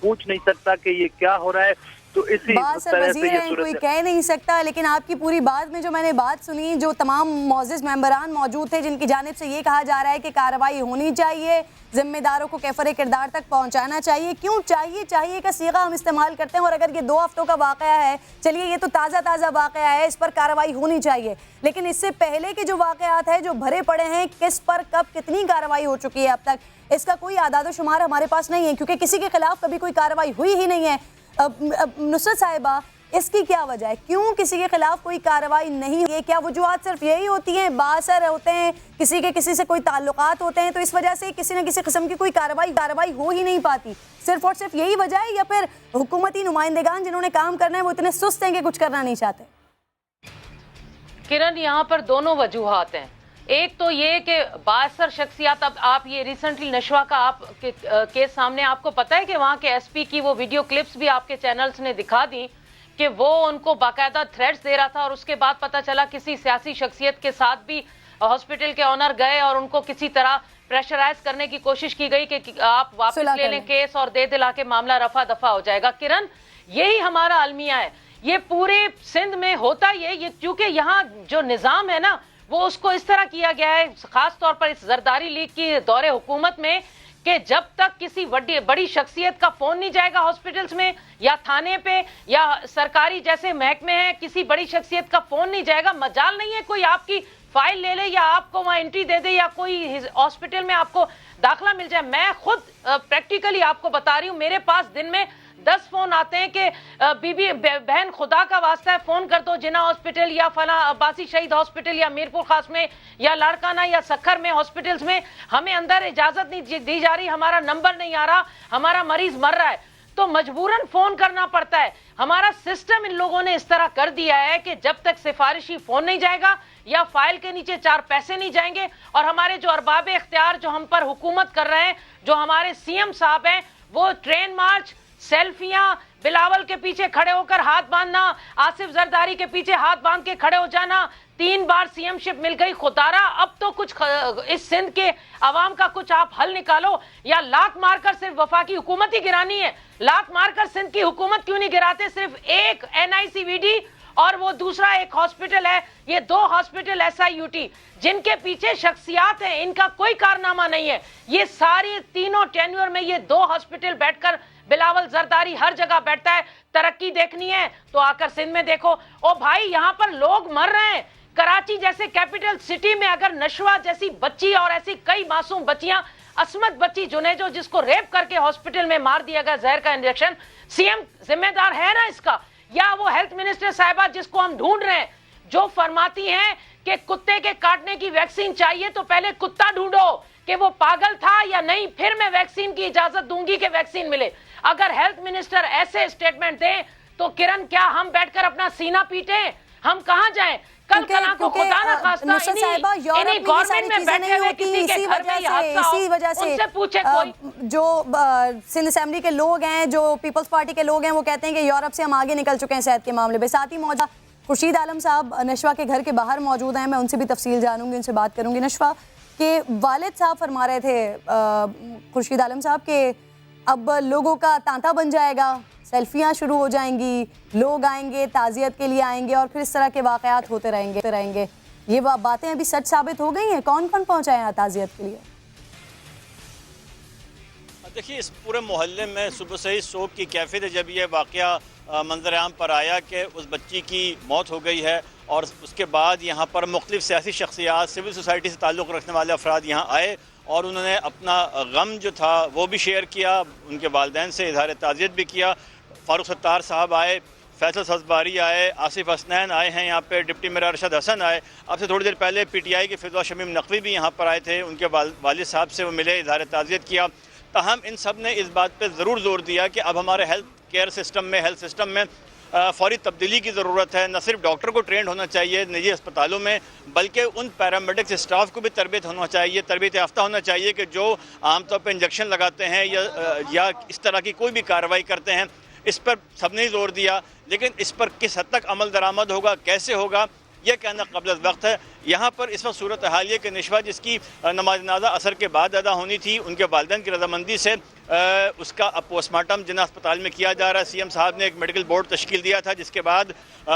पूछ नहीं सकता कि ये क्या हो रहा है। तो इसी तरह से ये कोई कह नहीं सकता। लेकिन आपकी पूरी बात में जो मैंने बात सुनी, जो तमाम मौजूद मेंबरान मौजूद थे जिनकी जानिब से ये कहा जा रहा है कि कार्रवाई होनी चाहिए, जिम्मेदारों को कैफरे किरदार तक पहुंचाना चाहिए। क्यों चाहिए? चाहिए का सीगा हम इस्तेमाल करते हैं और अगर ये 2 हफ्तों का वाकया है, चलिए ये तो ताज़ा वाकया है, इस पर कार्रवाई होनी चाहिए, लेकिन इससे पहले के जो वाकयात है जो भरे पड़े हैं, किस पर कब कितनी कार्रवाई हो चुकी है अब तक, इसका कोई आदाद शुमार हमारे पास नहीं है, क्योंकि किसी के खिलाफ कभी कोई कार्रवाई हुई ही नहीं है। नुसरत साहिबा, इसकी क्या वजह है? क्यों किसी के खिलाफ कोई कार्रवाई नहीं हुई? क्या वजूहात सिर्फ यही होती हैं, बासर होते हैं, किसी से कोई ताल्लुकात होते हैं, तो इस वजह से किसी न किसी किस्म की कोई कार्रवाई हो ही नहीं पाती? सिर्फ और सिर्फ यही वजह है या फिर हुकूमती नुमाइंदेगान जिन्होंने काम करना है वो इतने सुस्त हैं कि कुछ करना नहीं चाहते? किरण, यहाँ पर दोनों वजूहात हैं। एक तो ये कि बासर शख्सियात, अब आप ये रिसेंटली नशवा का आप केस सामने, आपको पता है कि वहाँ के एसपी की वो वीडियो क्लिप्स भी आपके चैनल्स ने दिखा दी कि वो उनको बाकायदा थ्रेट्स दे रहा था और उसके बाद पता चला किसी सियासी शख्सियत के साथ भी हॉस्पिटल के ऑनर गए और उनको किसी तरह प्रेशराइज करने की कोशिश की गई कि आप वापस ले लें केस और दे दिला के मामला रफा दफा हो जाएगा। किरण, यही हमारा अलमिया है, ये पूरे सिंध में होता ये क्योंकि यहाँ जो निज़ाम है ना वो उसको इस तरह किया गया है, खास तौर पर इस जरदारी लीग की दौरे हुकूमत में, कि जब तक किसी बड़ी शख्सियत का फोन नहीं जाएगा हॉस्पिटल्स में या थाने पे या सरकारी जैसे महकमे हैं, किसी बड़ी शख्सियत का फोन नहीं जाएगा, मजाल नहीं है कोई आपकी फाइल ले ले या आपको वहां एंट्री दे दे या कोई हॉस्पिटल में आपको दाखिला मिल जाए। मैं खुद प्रैक्टिकली आपको बता रही हूँ, मेरे पास दिन में 10 फोन आते हैं कि बीबी बहन खुदा का वास्ता है फोन कर दो जिना हॉस्पिटल या फला अब्बासी शहीद हॉस्पिटल या मीरपुर खास में या लाड़काना या सखर में हॉस्पिटल्स में हमें अंदर इजाजत नहीं दी जा रही, हमारा नंबर नहीं आ रहा, हमारा मरीज मर रहा है, तो मजबूरन फोन करना पड़ता है। हमारा सिस्टम इन लोगों ने इस तरह कर दिया है कि जब तक सिफारिशी फोन नहीं जाएगा या फाइल के नीचे 4 पैसे नहीं जाएंगे, और हमारे जो अरबाब इख्तियार जो हम पर हुकूमत कर रहे हैं, जो हमारे सीएम साहब हैं, वो ट्रेन मार्च, सेल्फियां, बिलावल के पीछे खड़े होकर हाथ बांधना, आसिफ जरदारी के पीछे हाथ बांध के खड़े हो जाना, 3 बार सीएमशिप मिल गई, खुदारा अब तो कुछ इस सिंध के आवाम का कुछ आप हल निकालो, या लात मारकर सिर्फ वफाकी हुकूमत ही गिरानी है? लात मारकर सिंध की हुकूमत क्यों नहीं गिराते? सिर्फ एक NICVD और वो दूसरा एक हॉस्पिटल है, ये 2 हॉस्पिटल SIUT जिनके पीछे शख्सियात हैं, इनका कोई कारनामा नहीं है। ये सारी तीनों टेन्योर में ये 2 हॉस्पिटल बैठकर बिलावल जरदारी हर जगह बैठता है। तरक्की देखनी है तो आकर सिंध में देखो। ओ भाई, यहाँ पर लोग मर रहे हैं। कराची जैसे कैपिटल सिटी में अगर नशवा जैसी बच्ची और ऐसी कई मासूम बच्चियां, असमत बच्ची जुनेजो जिसको रेप करके हॉस्पिटल में मार दिया गया जहर का इंजेक्शन, सीएम जिम्मेदार है ना इसका? या वो हेल्थ मिनिस्टर साहिबा जिसको हम ढूंढ रहे हैं, जो फरमाती हैं कि कुत्ते के काटने की वैक्सीन चाहिए तो पहले कुत्ता ढूंढो कि वो पागल था या नहीं, फिर मैं वैक्सीन की इजाजत दूंगी कि वैक्सीन मिले। अगर हेल्थ मिनिस्टर ऐसे स्टेटमेंट दें तो किरण, क्या हम बैठकर अपना सीना पीटे? हम कहां जाएं? कल कला को खुदा ना खास्ता इन्हीं गवर्नमेंट में बैठे हुए किसी के घर में इसी वजह से उनसे पूछे कोई। जो सिंध असेंबली के लोग हैं, जो पीपल्स पार्टी के लोग हैं, वो कहते हैं कि यूरोप से हम आगे निकल चुके हैं सेहत के मामले में। साथ ही मौजूद खुर्शीद आलम साहब नशवा के घर के बाहर मौजूद हैं, मैं उनसे भी तफसील जानूंगी, उनसे बात करूंगी। नशवा के वालिद साहब फरमा रहे थे खुर्शीद आलम साहब के अब लोगों का तांता बन जाएगा, सेल्फियां शुरू हो जाएंगी, लोग आएंगे ताज़ियत के लिए आएंगे और फिर इस तरह के वाक़यात होते रहेंगे। ये बातें अभी सच साबित हो गई हैं? कौन कौन पहुंचा है ताज़ियत के लिए? देखिए, इस पूरे मोहल्ले में सुबह से ही शोक की कैफियत है जब ये वाक़या मंजर आम पर आया कि उस बच्ची की मौत हो गई है और उसके बाद यहाँ पर मुख्तलिफ सियासी शख्सियात, सिविल सोसाइटी से ताल्लुक़ रखने वाले अफराद यहाँ आए और उन्होंने अपना गम जो था वो भी शेयर किया, उनके वालिदैन से इज़हार ताज़ियत भी किया। फ़ारूक सत्तार साहब आए, फैसल सब्ज़बारी आए, आसिफ हसनैन आए हैं यहाँ पे, डिप्टी मेयर अरशद हसन आए। अब से थोड़ी देर पहले PTI के फिज़ा शमीम नकवी भी यहाँ पर आए थे, उनके वालिद साहब से वो मिले, इज़हार ताज़ियत किया। ताहम इन सब ने इस बात पे ज़रूर जोर दिया कि अब हमारे हेल्थ केयर सिस्टम में, हेल्थ सिस्टम में फ़ौरी तब्दीली की ज़रूरत है। न सिर्फ डॉक्टर को ट्रेंड होना चाहिए निजी अस्पतालों में, बल्कि उन पैरामेडिक्स स्टाफ को भी तरबियत होना चाहिए, तरबियत याफ्ता होना चाहिए कि जो आमतौर पर इंजेक्शन लगाते हैं या इस तरह की कोई भी कार्रवाई करते हैं। इस पर सबने जोर दिया, लेकिन इस पर किस हद तक अमल दरामद होगा, कैसे होगा, यह कहना क़ब्ल वक्त है। यहाँ पर इस वक्त सूरत हाल ये कि निशवा जिसकी नमाज जनाजा असर के बाद अदा होनी थी, उनके वालिदैन की रजामंदी से उसका अब पोस्टमार्टम जिन्ना अस्पताल में किया जा रहा है। CM साहब ने एक मेडिकल बोर्ड तश्कील दिया था, जिसके बाद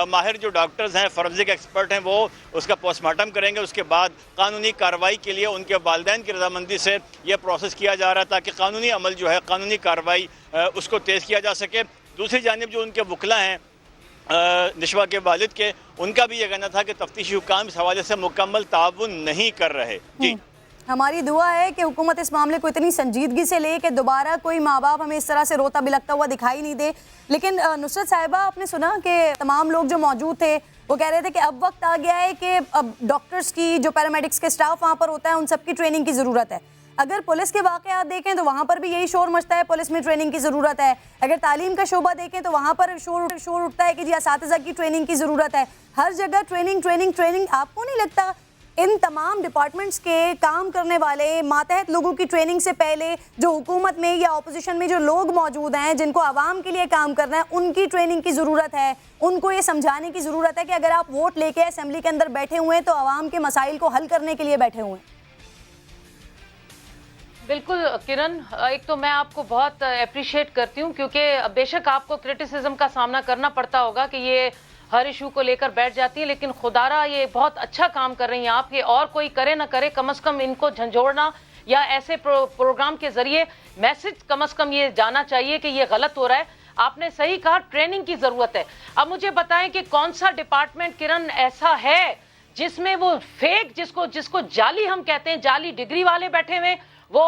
माहिर जो डॉक्टर्स हैं, फॉरेंसिक एक्सपर्ट हैं, वो उसका पोस्टमार्टम करेंगे। उसके बाद कानूनी कार्रवाई के लिए उनके वालिदैन की रजामंदी से यह प्रोसेस किया जा रहा है ताकि कानूनी अमल जो है, कानूनी कार्रवाई उसको तेज़ किया जा सके। दूसरी जानिब जो उनके वकला हैं निशवा के वालिद के, उनका भी ये कहना था कि तफ्तीशी हुकाम इस हवाले से मुकम्मल ताउन नहीं कर रहे। जी, हमारी दुआ है कि हुकूमत इस मामले को इतनी संजीदगी से ले कि दोबारा कोई माँ बाप हमें इस तरह से रोता बिलखता हुआ दिखाई नहीं दे। लेकिन नुसरत साहिबा, आपने सुना कि तमाम लोग जो मौजूद थे वो कह रहे थे कि अब वक्त आ गया है कि अब डॉक्टर्स की, जो पैरामेडिक्स के स्टाफ वहाँ पर होता है, उन सबकी ट्रेनिंग की ज़रूरत है। अगर पुलिस के वाक़यात देखें तो वहाँ पर भी यही शोर मचता है, पुलिस में ट्रेनिंग की ज़रूरत है। अगर तालीम का शोबा देखें तो वहाँ पर शोर उठता है कि जी असातिज़ा की ट्रेनिंग की ज़रूरत है। हर जगह ट्रेनिंग ट्रेनिंग ट्रेनिंग। आपको नहीं लगता इन तमाम डिपार्टमेंट्स के काम करने वाले मातहत लोगों की ट्रेनिंग से पहले जो हुकूमत में या अपोजिशन में जो लोग मौजूद हैं, जिनको आवाम के लिए काम करना है, उनकी ट्रेनिंग की ज़रूरत है? उनको ये समझाने की ज़रूरत है कि अगर आप वोट लेके असेंबली के अंदर बैठे हुए हैं तो आवाम के मसाइल को हल करने के लिए बैठे हुए हैं। बिल्कुल किरण, एक तो मैं आपको बहुत अप्रिशिएट करती हूँ, क्योंकि बेशक आपको क्रिटिसिज्म का सामना करना पड़ता होगा कि ये हर इशू को लेकर बैठ जाती है, लेकिन खुदारा ये बहुत अच्छा काम कर रही हैं आप। ये और कोई करे ना करे, कम से कम इनको झंझोड़ना या ऐसे प्रोग्राम के जरिए मैसेज कम से कम ये जाना चाहिए कि ये गलत हो रहा है। आपने सही कहा, ट्रेनिंग की जरूरत है। अब मुझे बताएं कि कौन सा डिपार्टमेंट किरण ऐसा है जिसमें वो फेक, जिसको जाली हम कहते हैं, जाली डिग्री वाले बैठे हुए। वो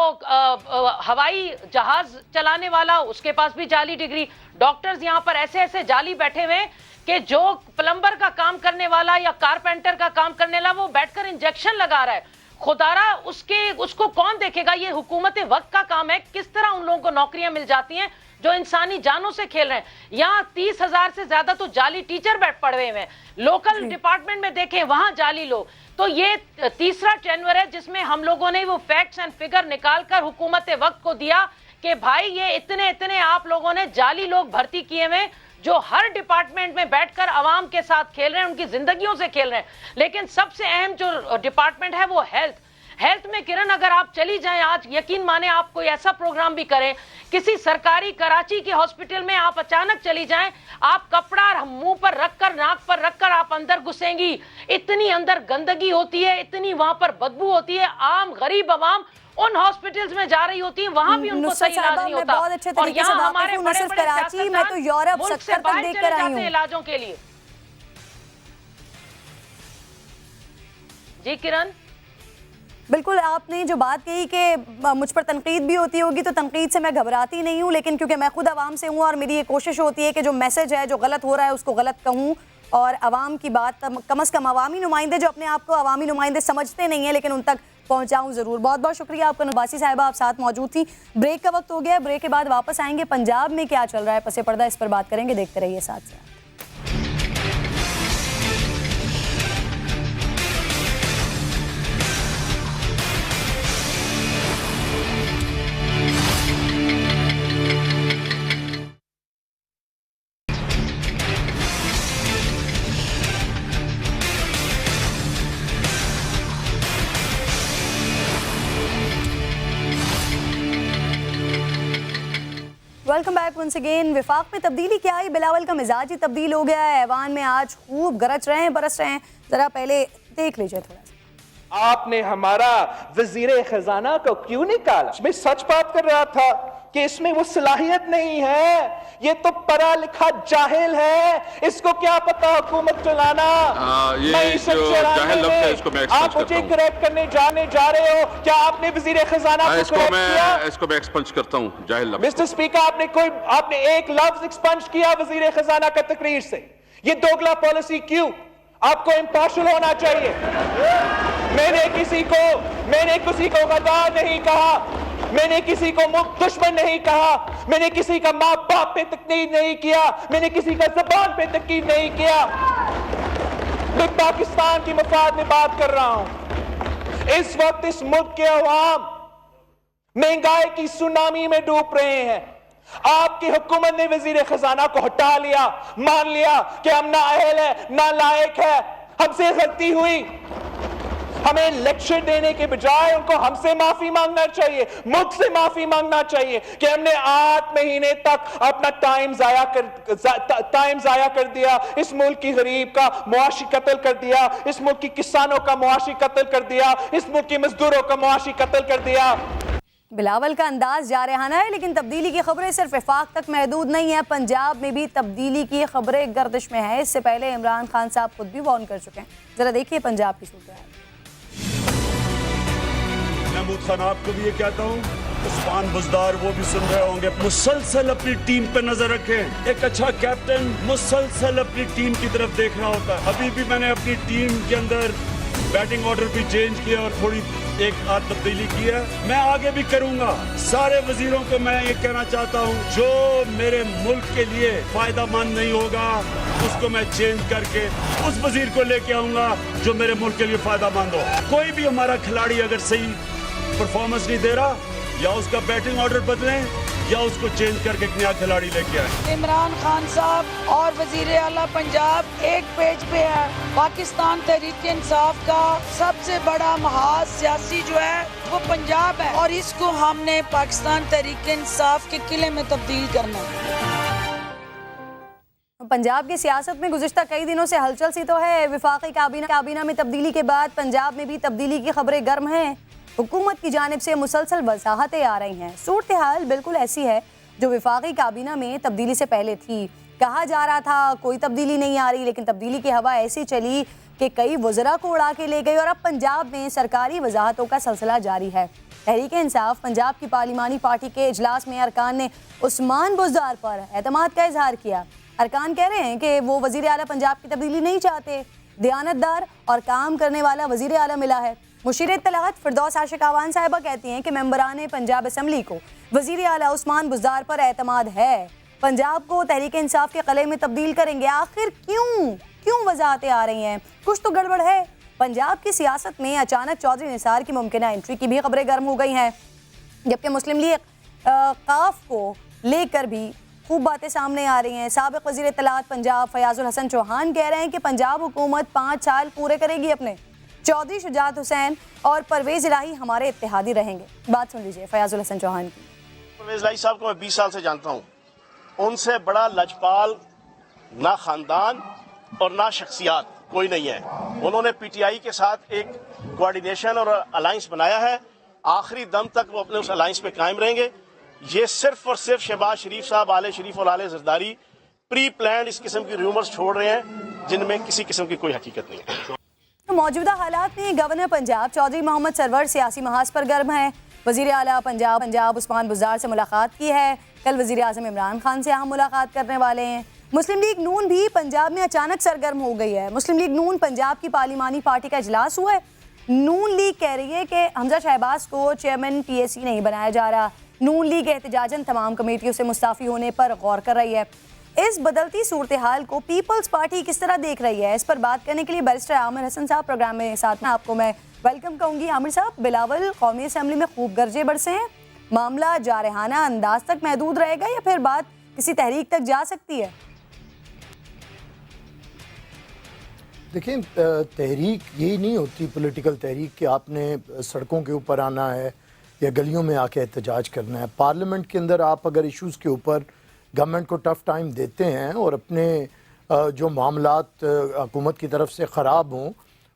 हवाई जहाज चलाने वाला, उसके पास भी जाली डिग्री। डॉक्टर्स यहाँ पर ऐसे ऐसे जाली बैठे हुए कि जो प्लम्बर का काम करने वाला या कारपेंटर का काम करने वाला वो बैठकर इंजेक्शन लगा रहा है। खुदारा उसको कौन देखेगा? ये हुकूमत वक्त का काम है। किस तरह उन लोगों को नौकरियां मिल जाती हैं जो इंसानी जानों से खेल रहे हैं। यहाँ 30,000 से ज्यादा तो जाली टीचर बैठ पड़े हुए हैं। लोकल डिपार्टमेंट में देखें, वहां जाली लोग। तो ये तीसरा टेन्योर है जिसमें हम लोगों ने वो फैक्ट्स एंड फिगर निकालकर हुकूमत वक्त को दिया कि भाई ये इतने आप लोगों ने जाली लोग भर्ती किए हुए जो हर डिपार्टमेंट में बैठकर आवाम के साथ खेल रहे हैं, उनकी जिंदगियों से खेल रहे हैं। लेकिन सबसे अहम जो डिपार्टमेंट है वो हेल्थ में किरण, अगर आप चली जाएं आज, यकीन माने आप कोई ऐसा प्रोग्राम भी करें किसी सरकारी कराची के हॉस्पिटल में, आप अचानक चली जाएं, आप कपड़ा मुंह पर रखकर, नाक पर रखकर आप अंदर घुसेंगी। इतनी अंदर गंदगी होती है, इतनी वहां पर बदबू होती है। आम गरीब आवाम उन हॉस्पिटल्स में जा रही होती है, वहां भी उनको सही इलाज नहीं होता। बहुत अच्छे तरीके से हमारे बड़े कराची, मैं तो यूरोप सत्तर तक देख कर आई हूं इलाजों के लिए। जी किरण, बिल्कुल आपने जो बात कही कि मुझ पर तनकीद भी होती होगी, तो तनकीद से मैं घबराती नहीं हूँ, लेकिन क्योंकि मैं खुद आवाम से हूँ और मेरी ये कोशिश होती है कि जो मैसेज है, जो गलत हो रहा है, उसको गलत कहूँ और आवाम की बात कम से कम अवामी नुमाइंदे जो अपने आप को अवामी नुमाइंदे समझते नहीं हैं, लेकिन उन तक पहुँचाऊँ ज़रूर। बहुत बहुत शुक्रिया आपका नबासी साहिबा, आप साथ मौजूद थी। ब्रेक का वक्त हो गया, ब्रेक के बाद वापस आएंगे। पंजाब में क्या चल रहा है पसे पर्दा, इस पर बात करेंगे। देखते रहिए साथ साथ। Welcome back once again. विफाक में तब्दीली क्या आई? बिलावल का मिजाज ही तब्दील हो गया है। ऐवान में आज खूब गरज रहे हैं, बरस रहे हैं। जरा पहले देख लीजिए थोड़ा सा। आपने हमारा वजीर खजाना को क्यों निकाला? मैं सच बात कर रहा था। कि इसमें वो सलाहियत नहीं है, ये तो पढ़ा लिखा जाहिल है, इसको क्या पता हुकूमत चलाना। ये जो जाहिल लफ्ज़ है इसको मैं आप मुझे करेक्ट करने जा रहे हो, क्या आपने वजीर खजाना को करेक्ट किया? इसको मैं एक्सपंज करता हूँ जाहिल लफ्ज़। मिस्टर स्पीकर, आपने एक लफ्ज एक्सपंज किया वजीर खजाना का तकरीर से, ये दोगला पॉलिसी क्यों? आपको इम्पार्शल होना चाहिए। मैंने किसी को गद्दार नहीं कहा, मैंने किसी को दुश्मन नहीं कहा, मैंने किसी का माँ बाप पे तकलीफ नहीं किया, मैंने किसी का ज़बान पे तकलीफ नहीं किया। मैं पाकिस्तान की मफाद में बात कर रहा हूं। इस वक्त इस मुल्क के अवाम महंगाई की सुनामी में डूब रहे हैं। आपकी हुकूमत ने वजीर खजाना को हटा लिया, मान लिया कि हम ना अहल है, ना लायक है, हमसे गलती हुई। हमें लेक्चर देने के बजाय उनको हमसे माफी मांगना चाहिए, मुझसे माफी मांगना चाहिए कि हमने 8 महीने तक अपना टाइम जाया कर दिया, इस मुल्क की गरीब का मुआशी कत्ल कर दिया, इस मुल्क की किसानों का मुआशी कत्ल कर दिया, इस मुल्क के मजदूरों का मुआशी कत्ल कर दिया। बिलावल का अंदाज जारहाना है, लेकिन तब्दीली की खबरें सिर्फ वफाक तक महदूद नहीं है। पंजाब में भी तब्दीली की खबरें गर्दिश में है। इससे पहले इमरान खान साहब खुद भी वार्न कर चुके हैं। जरा देखिए पंजाब की सूरत। महमूद खान आपको भी ये कहता हूँ, उस्मान बुज़दार वो भी सुन रहे होंगे, मुसलसल अपनी टीम पे नजर रखें। एक अच्छा कैप्टन मुसलसल अपनी टीम की तरफ देखना होता है। अभी भी मैंने अपनी टीम के अंदर बैटिंग ऑर्डर भी चेंज किया और थोड़ी एक आध तब्दीली की है, मैं आगे भी करूंगा। सारे वजीरों को मैं ये कहना चाहता हूँ, जो मेरे मुल्क के लिए फायदा मंद नहीं होगा उसको मैं चेंज करके उस वजीर को लेके आऊंगा जो मेरे मुल्क के लिए फायदा मंद हो। कोई भी हमारा खिलाड़ी अगर सही परफॉर्मेंस नहीं दे रहा, या उसका बैटिंग ऑर्डर बदलें या उसको चेंज करके एक नया खिलाड़ी लेके आए। इमरान खान साहब और वजीर आला पंजाब एक पेज पे है। पाकिस्तान तहरीक इंसाफ का सबसे बड़ा महाज सियासी जो है वो पंजाब है, और इसको हमने पाकिस्तान तहरीक इंसाफ के किले में तब्दील करना है। पंजाब की सियासत में गुज़िश्ता कई दिनों से हलचल सी तो है। वफाकी काबीना में तब्दीली के बाद पंजाब में भी तब्दीली की खबरें गर्म हैं। हुकूमत की जानिब से मुसलसल वजाहतें आ रही हैं। सूरत हाल बिल्कुल ऐसी है जो वफाकी काबीना में तब्दीली से पहले थी। कहा जा रहा था कोई तब्दीली नहीं आ रही, लेकिन तब्दीली की हवा ऐसी चली कि कई वज़रा को उड़ा के ले गई, और अब पंजाब में सरकारी वजाहतों का सिलसिला जारी है। तहरीक इंसाफ पंजाब की पार्लिमानी पार्टी के इजलास में अरकान ने उस्मान बुज़दार पर एतमाद का इजहार किया। अरकान कह रहे हैं कि वो वज़ीर आला पंजाब की तब्दीली नहीं चाहते, दयानतदार और काम करने वाला वज़ीर आला मिला है। मुशीर इत्तलात फिरदौस आशिक आवान साहिबा कहती हैं कि मेंबरान पंजाब असम्बली को वज़ीर आला उस्मान बुज़दार पर एतमाद है। पंजाब को तहरीक इंसाफ के कले में तब्दील करेंगे। आखिर क्यों वजाहतें आ रही हैं? कुछ तो गड़बड़ है। पंजाब की सियासत में अचानक चौधरी निसार की मुमकिना एंट्री की भी खबरें गर्म हो गई हैं, जबकि मुस्लिम लीग काफ को लेकर भी खूब बातें सामने आ रही हैं। साबिक़ वज़ीर इत्तलात पंजाब फयाजुल हसन चौहान कह रहे हैं कि पंजाब हुकूमत 5 साल पूरे करेगी अपने। चौधरी शुजात हुसैन और परवेज़ इलाही हमारे इत्तेहादी रहेंगे। बात सुन लीजिए फयाजुल हसन चौहान की। परवेज़ इलाही साहब को मैं 20 साल से जानता हूँ। उनसे बड़ा लजपाल ना खानदान और ना शख्सियात कोई नहीं है। उन्होंने पीटीआई के साथ एक कोऑर्डिनेशन और अलायंस बनाया है। आखिरी दम तक वो अपने उस अलायंस पे कायम रहेंगे। ये सिर्फ और सिर्फ शहबाज शरीफ साहब, आले शरीफ और आले जरदारी प्री प्लान्ड इस किस्म की रूमर्स छोड़ रहे हैं जिनमें किसी किस्म की कोई हकीकत नहीं है। तो मौजूदा हालात में गवर्नर पंजाब चौधरी मोहम्मद सरवर सियासी महाज पर गर्म है। वज़ीर आला पंजाब उस्मान बुज़दार से मुलाकात की है। कल वज़ीर आज़म इमरान खान से अहम मुलाकात करने वाले हैं। मुस्लिम लीग नून भी पंजाब में अचानक सरगर्म हो गई है। मुस्लिम लीग नून पंजाब की पार्लिमानी पार्टी का इजलास हुआ है। नून लीग कह रही है कि हमजा शहबाज को चेयरमैन PAC नहीं बनाया जा रहा। नून लीग एहतजाजन तमाम कमेटियों से मुस्ताफ़ी होने पर गौर कर रही है। इस बदलती सूरत हाल को पीपल्स पार्टी किस तरह देख रही है, इस पर बात करने के लिए बैरिस्टर आमिर हसन साहब प्रोग्राम में साथ में आपको मैं वेलकम कहूँगी। आमिर साहब, बिलावल कौमी असम्बली में खूब गरजे बरसे हैं। मामला जारहाना अंदाज तक महदूद रहेगा या फिर बात किसी तहरीक तक जा सकती है? देखिए, तहरीक यही नहीं होती पॉलिटिकल तहरीक कि आपने सड़कों के ऊपर आना है या गलियों में आके एहतजाज करना है। पार्लियामेंट के अंदर आप अगर इश्यूज़ के ऊपर गवर्नमेंट को टफ़ टाइम देते हैं और अपने जो मामलात हुकूमत की तरफ से ख़राब हों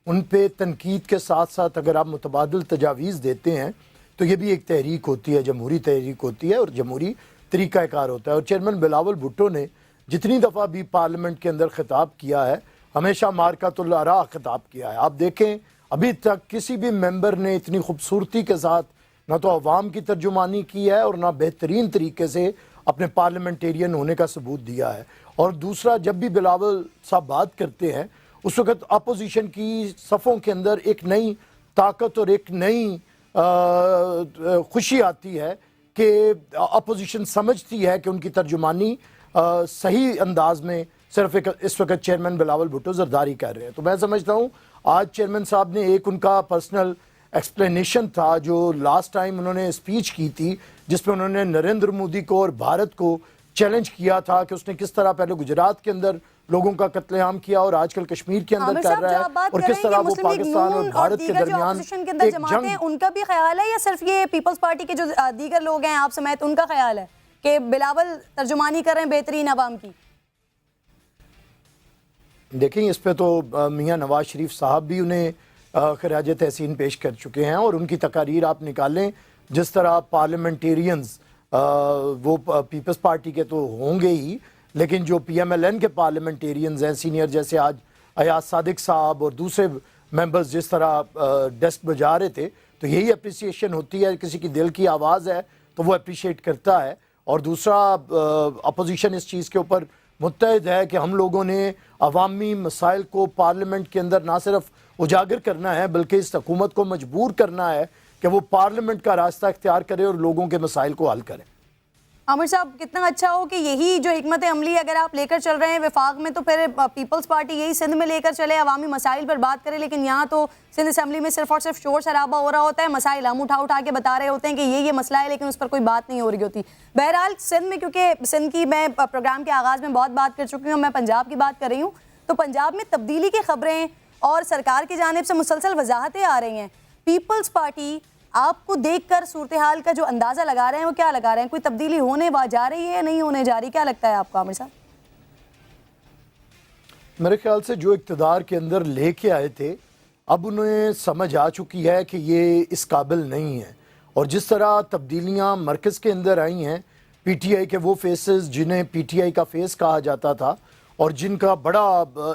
उन पे तनकीद के साथ साथ अगर आप मुतबादिल तजावीज़ देते हैं तो ये भी एक तहरीक होती है, जमहूरी तहरीक होती है और जमहूरी तरीक़ाकार होता है। और चेयरमैन बिलावल भुट्टो ने जितनी दफ़ा भी पार्लियामेंट के अंदर खिताब किया है हमेशा मार्कातुल आरा खिताब किया है। आप देखें अभी तक किसी भी मेंबर ने इतनी खूबसूरती के साथ ना तो अवाम की तर्जुमानी की है और ना बेहतरीन तरीके से अपने पार्लियामेंटेरियन होने का सबूत दिया है। और दूसरा, जब भी बिलावल साहब बात करते हैं उस वक़्त अपोजिशन की सफ़ों के अंदर एक नई ताकत और एक नई खुशी आती है कि अपोजिशन समझती है कि उनकी तर्जुमानी सही अंदाज में सिर्फ एक इस वक्त चेयरमैन बिलावल भुट्टो जरदारी कर रहे हैं। तो मैं समझता हूँ आज चेयरमैन साहब ने एक उनका पर्सनल एक्सप्लेनेशन था जो लास्ट टाइम उन्होंने स्पीच की थी जिसमें उन्होंने नरेंद्र मोदी को और भारत को चैलेंज किया था कि उसने किस तरह पहले गुजरात के अंदर लोगों का कत्लेआम किया और आजकल कश्मीर के अंदर कर रहा है और किस तरह वो पाकिस्तान और भारत के दरमियान एक जंग। उनका भी ख्याल है या सिर्फ ये पीपल्स पार्टी के जो दीगर लोग हैं आप समेत उनका ख्याल है कि बिलावल तर्जुमानी कर रहे हैं बेहतरीन अवाम की? देखें इस पे तो मियां नवाज शरीफ साहब भी उन्हें खराज तहसीन पेश कर चुके हैं और उनकी तकारीर आप निकालें जिस तरह पार्लियामेंटेरियंस वो पीपल्स पार्टी के तो होंगे ही, लेकिन जो PMLN के पार्लियामेंटेरियंस हैं सीनियर जैसे आज अयाज सादिक साहब और दूसरे मेंबर्स जिस तरह डेस्क बजा रहे थे, तो यही अप्रिसिएशन होती है। किसी की दिल की आवाज़ है तो वो अप्रिशिएट करता है। और दूसरा, अपोजिशन इस चीज़ के ऊपर मुत्तहद है कि हम लोगों ने अवामी मसाइल को पार्लियामेंट के अंदर ना सिर्फ उजागर करना है बल्कि इस हुकूमत को मजबूर करना है कि वो पार्लियामेंट का रास्ता इख्तियार करे और लोगों के मसाइल को हल करे। आमिर साहब, कितना अच्छा हो कि यही जो हिकमत अमली अगर आप लेकर चल रहे हैं वफाक में तो फिर पीपल्स पार्टी यही सिंध में लेकर चले, अवामी मसाइल पर बात करे। लेकिन यहाँ तो सिंध असम्बली में सिर्फ और सिर्फ शोर शराबा हो रहा होता है, मसाइल हम उठा के बता रहे होते हैं कि ये मसला है, लेकिन उस पर कोई बात नहीं हो रही होती। बहरहाल सिंध में, क्योंकि सिंध की मैं प्रोग्राम के आगाज़ में बहुत बात कर चुकी हूँ, मैं पंजाब की बात कर रही हूँ, तो पंजाब में तब्दीली की खबरें और सरकार की जानिब से मुसलसल वजाहतें आ रही हैं। पीपल्स पार्टी आपको देखकर सूरत हाल का जो अंदाज़ा लगा रहे हैं वो क्या लगा रहे हैं? कोई तब्दीली होने जा रही है या नहीं होने जा रही, क्या लगता है आपको आमिर साहब? मेरे ख्याल से जो इक़्तिदार के अंदर लेके आए थे अब उन्हें समझ आ चुकी है कि ये इस काबिल नहीं है। और जिस तरह तब्दीलियाँ मरकज़ के अंदर आई हैं, PTI के वो फेसेस जिन्हें PTI का फेस कहा जाता था और जिनका बड़ा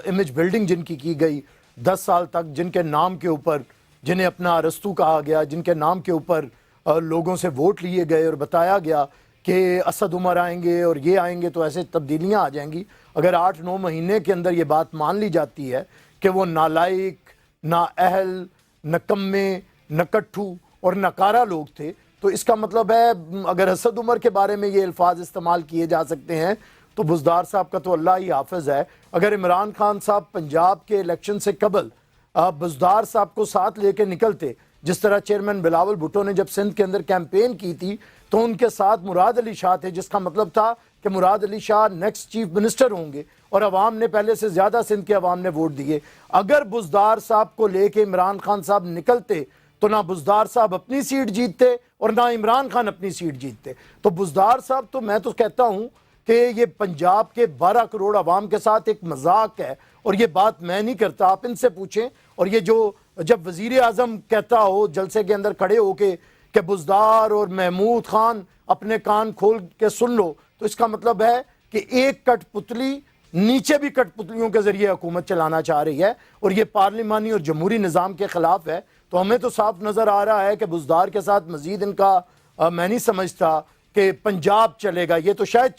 इमेज बिल्डिंग जिनकी की गई 10 साल तक, जिनके नाम के ऊपर जिन्हें अपना अरस्तू कहा गया, जिनके नाम के ऊपर लोगों से वोट लिए गए और बताया गया कि असद उमर आएंगे और ये आएंगे तो ऐसे तब्दीलियां आ जाएंगी। अगर 8-9 महीने के अंदर ये बात मान ली जाती है कि वो नालायक, नाअहल, नकम्मे, नकट्ठू और नकारा लोग थे, तो इसका मतलब है अगर असद उमर के बारे में ये अल्फाज इस्तेमाल किए जा सकते हैं तो बुज़दार साहब का तो अल्लाह ही हाफिज़ है। अगर इमरान खान साहब पंजाब के इलेक्शन से कबल बुज़दार साहब को साथ लेके निकलते, जिस तरह चेयरमैन बिलावल भुट्टो ने जब सिंध के अंदर कैंपेन की थी तो उनके साथ मुराद अली शाह थे, जिसका मतलब था कि Murad Ali Shah next chief minister होंगे और अवाम ने पहले से ज़्यादा सिंध के अवाम ने वोट दिए। अगर बुज़दार साहब को लेके इमरान खान साहब निकलते तो ना बुज़दार साहब अपनी सीट जीतते और ना इमरान खान अपनी सीट जीतते। तो बुज़दार साहब तो मैं तो कहता हूँ कि ये पंजाब के 12 करोड़ अवाम के साथ एक मजाक है और ये बात मैं नहीं करता, आप इनसे पूछें। और ये जो जब वज़ीर आज़म कहता हो जलसे के अंदर खड़े होके कि बुज़दार और महमूद खान अपने कान खोल के सुन लो, तो इसका मतलब है कि एक कठपुतली नीचे भी कठपुतलियों के ज़रिए हुकूमत चलाना चाह रही है और ये पार्लिमानी और जमहूरी निज़ाम के ख़िलाफ़ है। तो हमें तो साफ नज़र आ रहा है कि बुज़दार के साथ मज़ीद इनका मैं नहीं समझता कि पंजाब चलेगा। ये तो शायद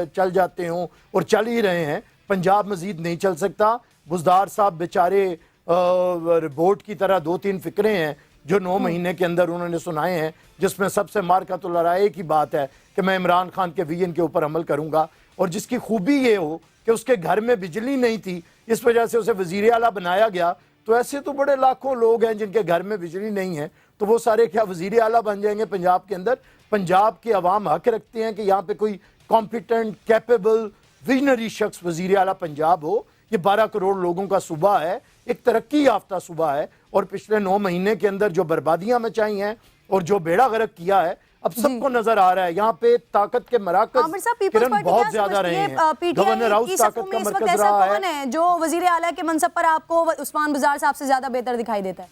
चल जाते हों और चल ही रहे हैं, पंजाब मज़ीद नहीं चल सकता। बुज़दार साहब बेचारे रिपोर्ट की तरह 2-3 फ़िक्रें हैं जो 9 महीने के अंदर उन्होंने सुनाए हैं, जिसमें सबसे मार्कातुल लड़ाई की बात है कि मैं इमरान खान के विजन के ऊपर अमल करूँगा। और जिसकी खूबी ये हो कि उसके घर में बिजली नहीं थी, इस वजह से उसे वज़ीर आला बनाया गया। तो ऐसे तो बड़े लाखों लोग हैं जिनके घर में बिजली नहीं है, तो वो सारे क्या वज़ीर आला बन जाएंगे पंजाब के अंदर? पंजाब के अवाम हक रखते हैं कि यहाँ पे कोई कॉम्पिटेंट, कैपेबल, विजनरी शख्स वज़ीर आला पंजाब हो। ये 12 करोड़ लोगों का सूबा है, एक तरक्की याफ्ता सूबा है और पिछले 9 महीने के अंदर जो बर्बादियां मचाई हैं और जो बेड़ा गर्क किया है अब सबको नजर आ रहा है। यहाँ पे ताकत के मराकज किरण बहुत ज्यादा रहे हैं। गवर्नर हाउस ताकत का मरकज रहा है। जो वज़ीर आला के मनसब पर आपको उस्मान बुज़दार साहब से ज्यादा बेहतर दिखाई देता है?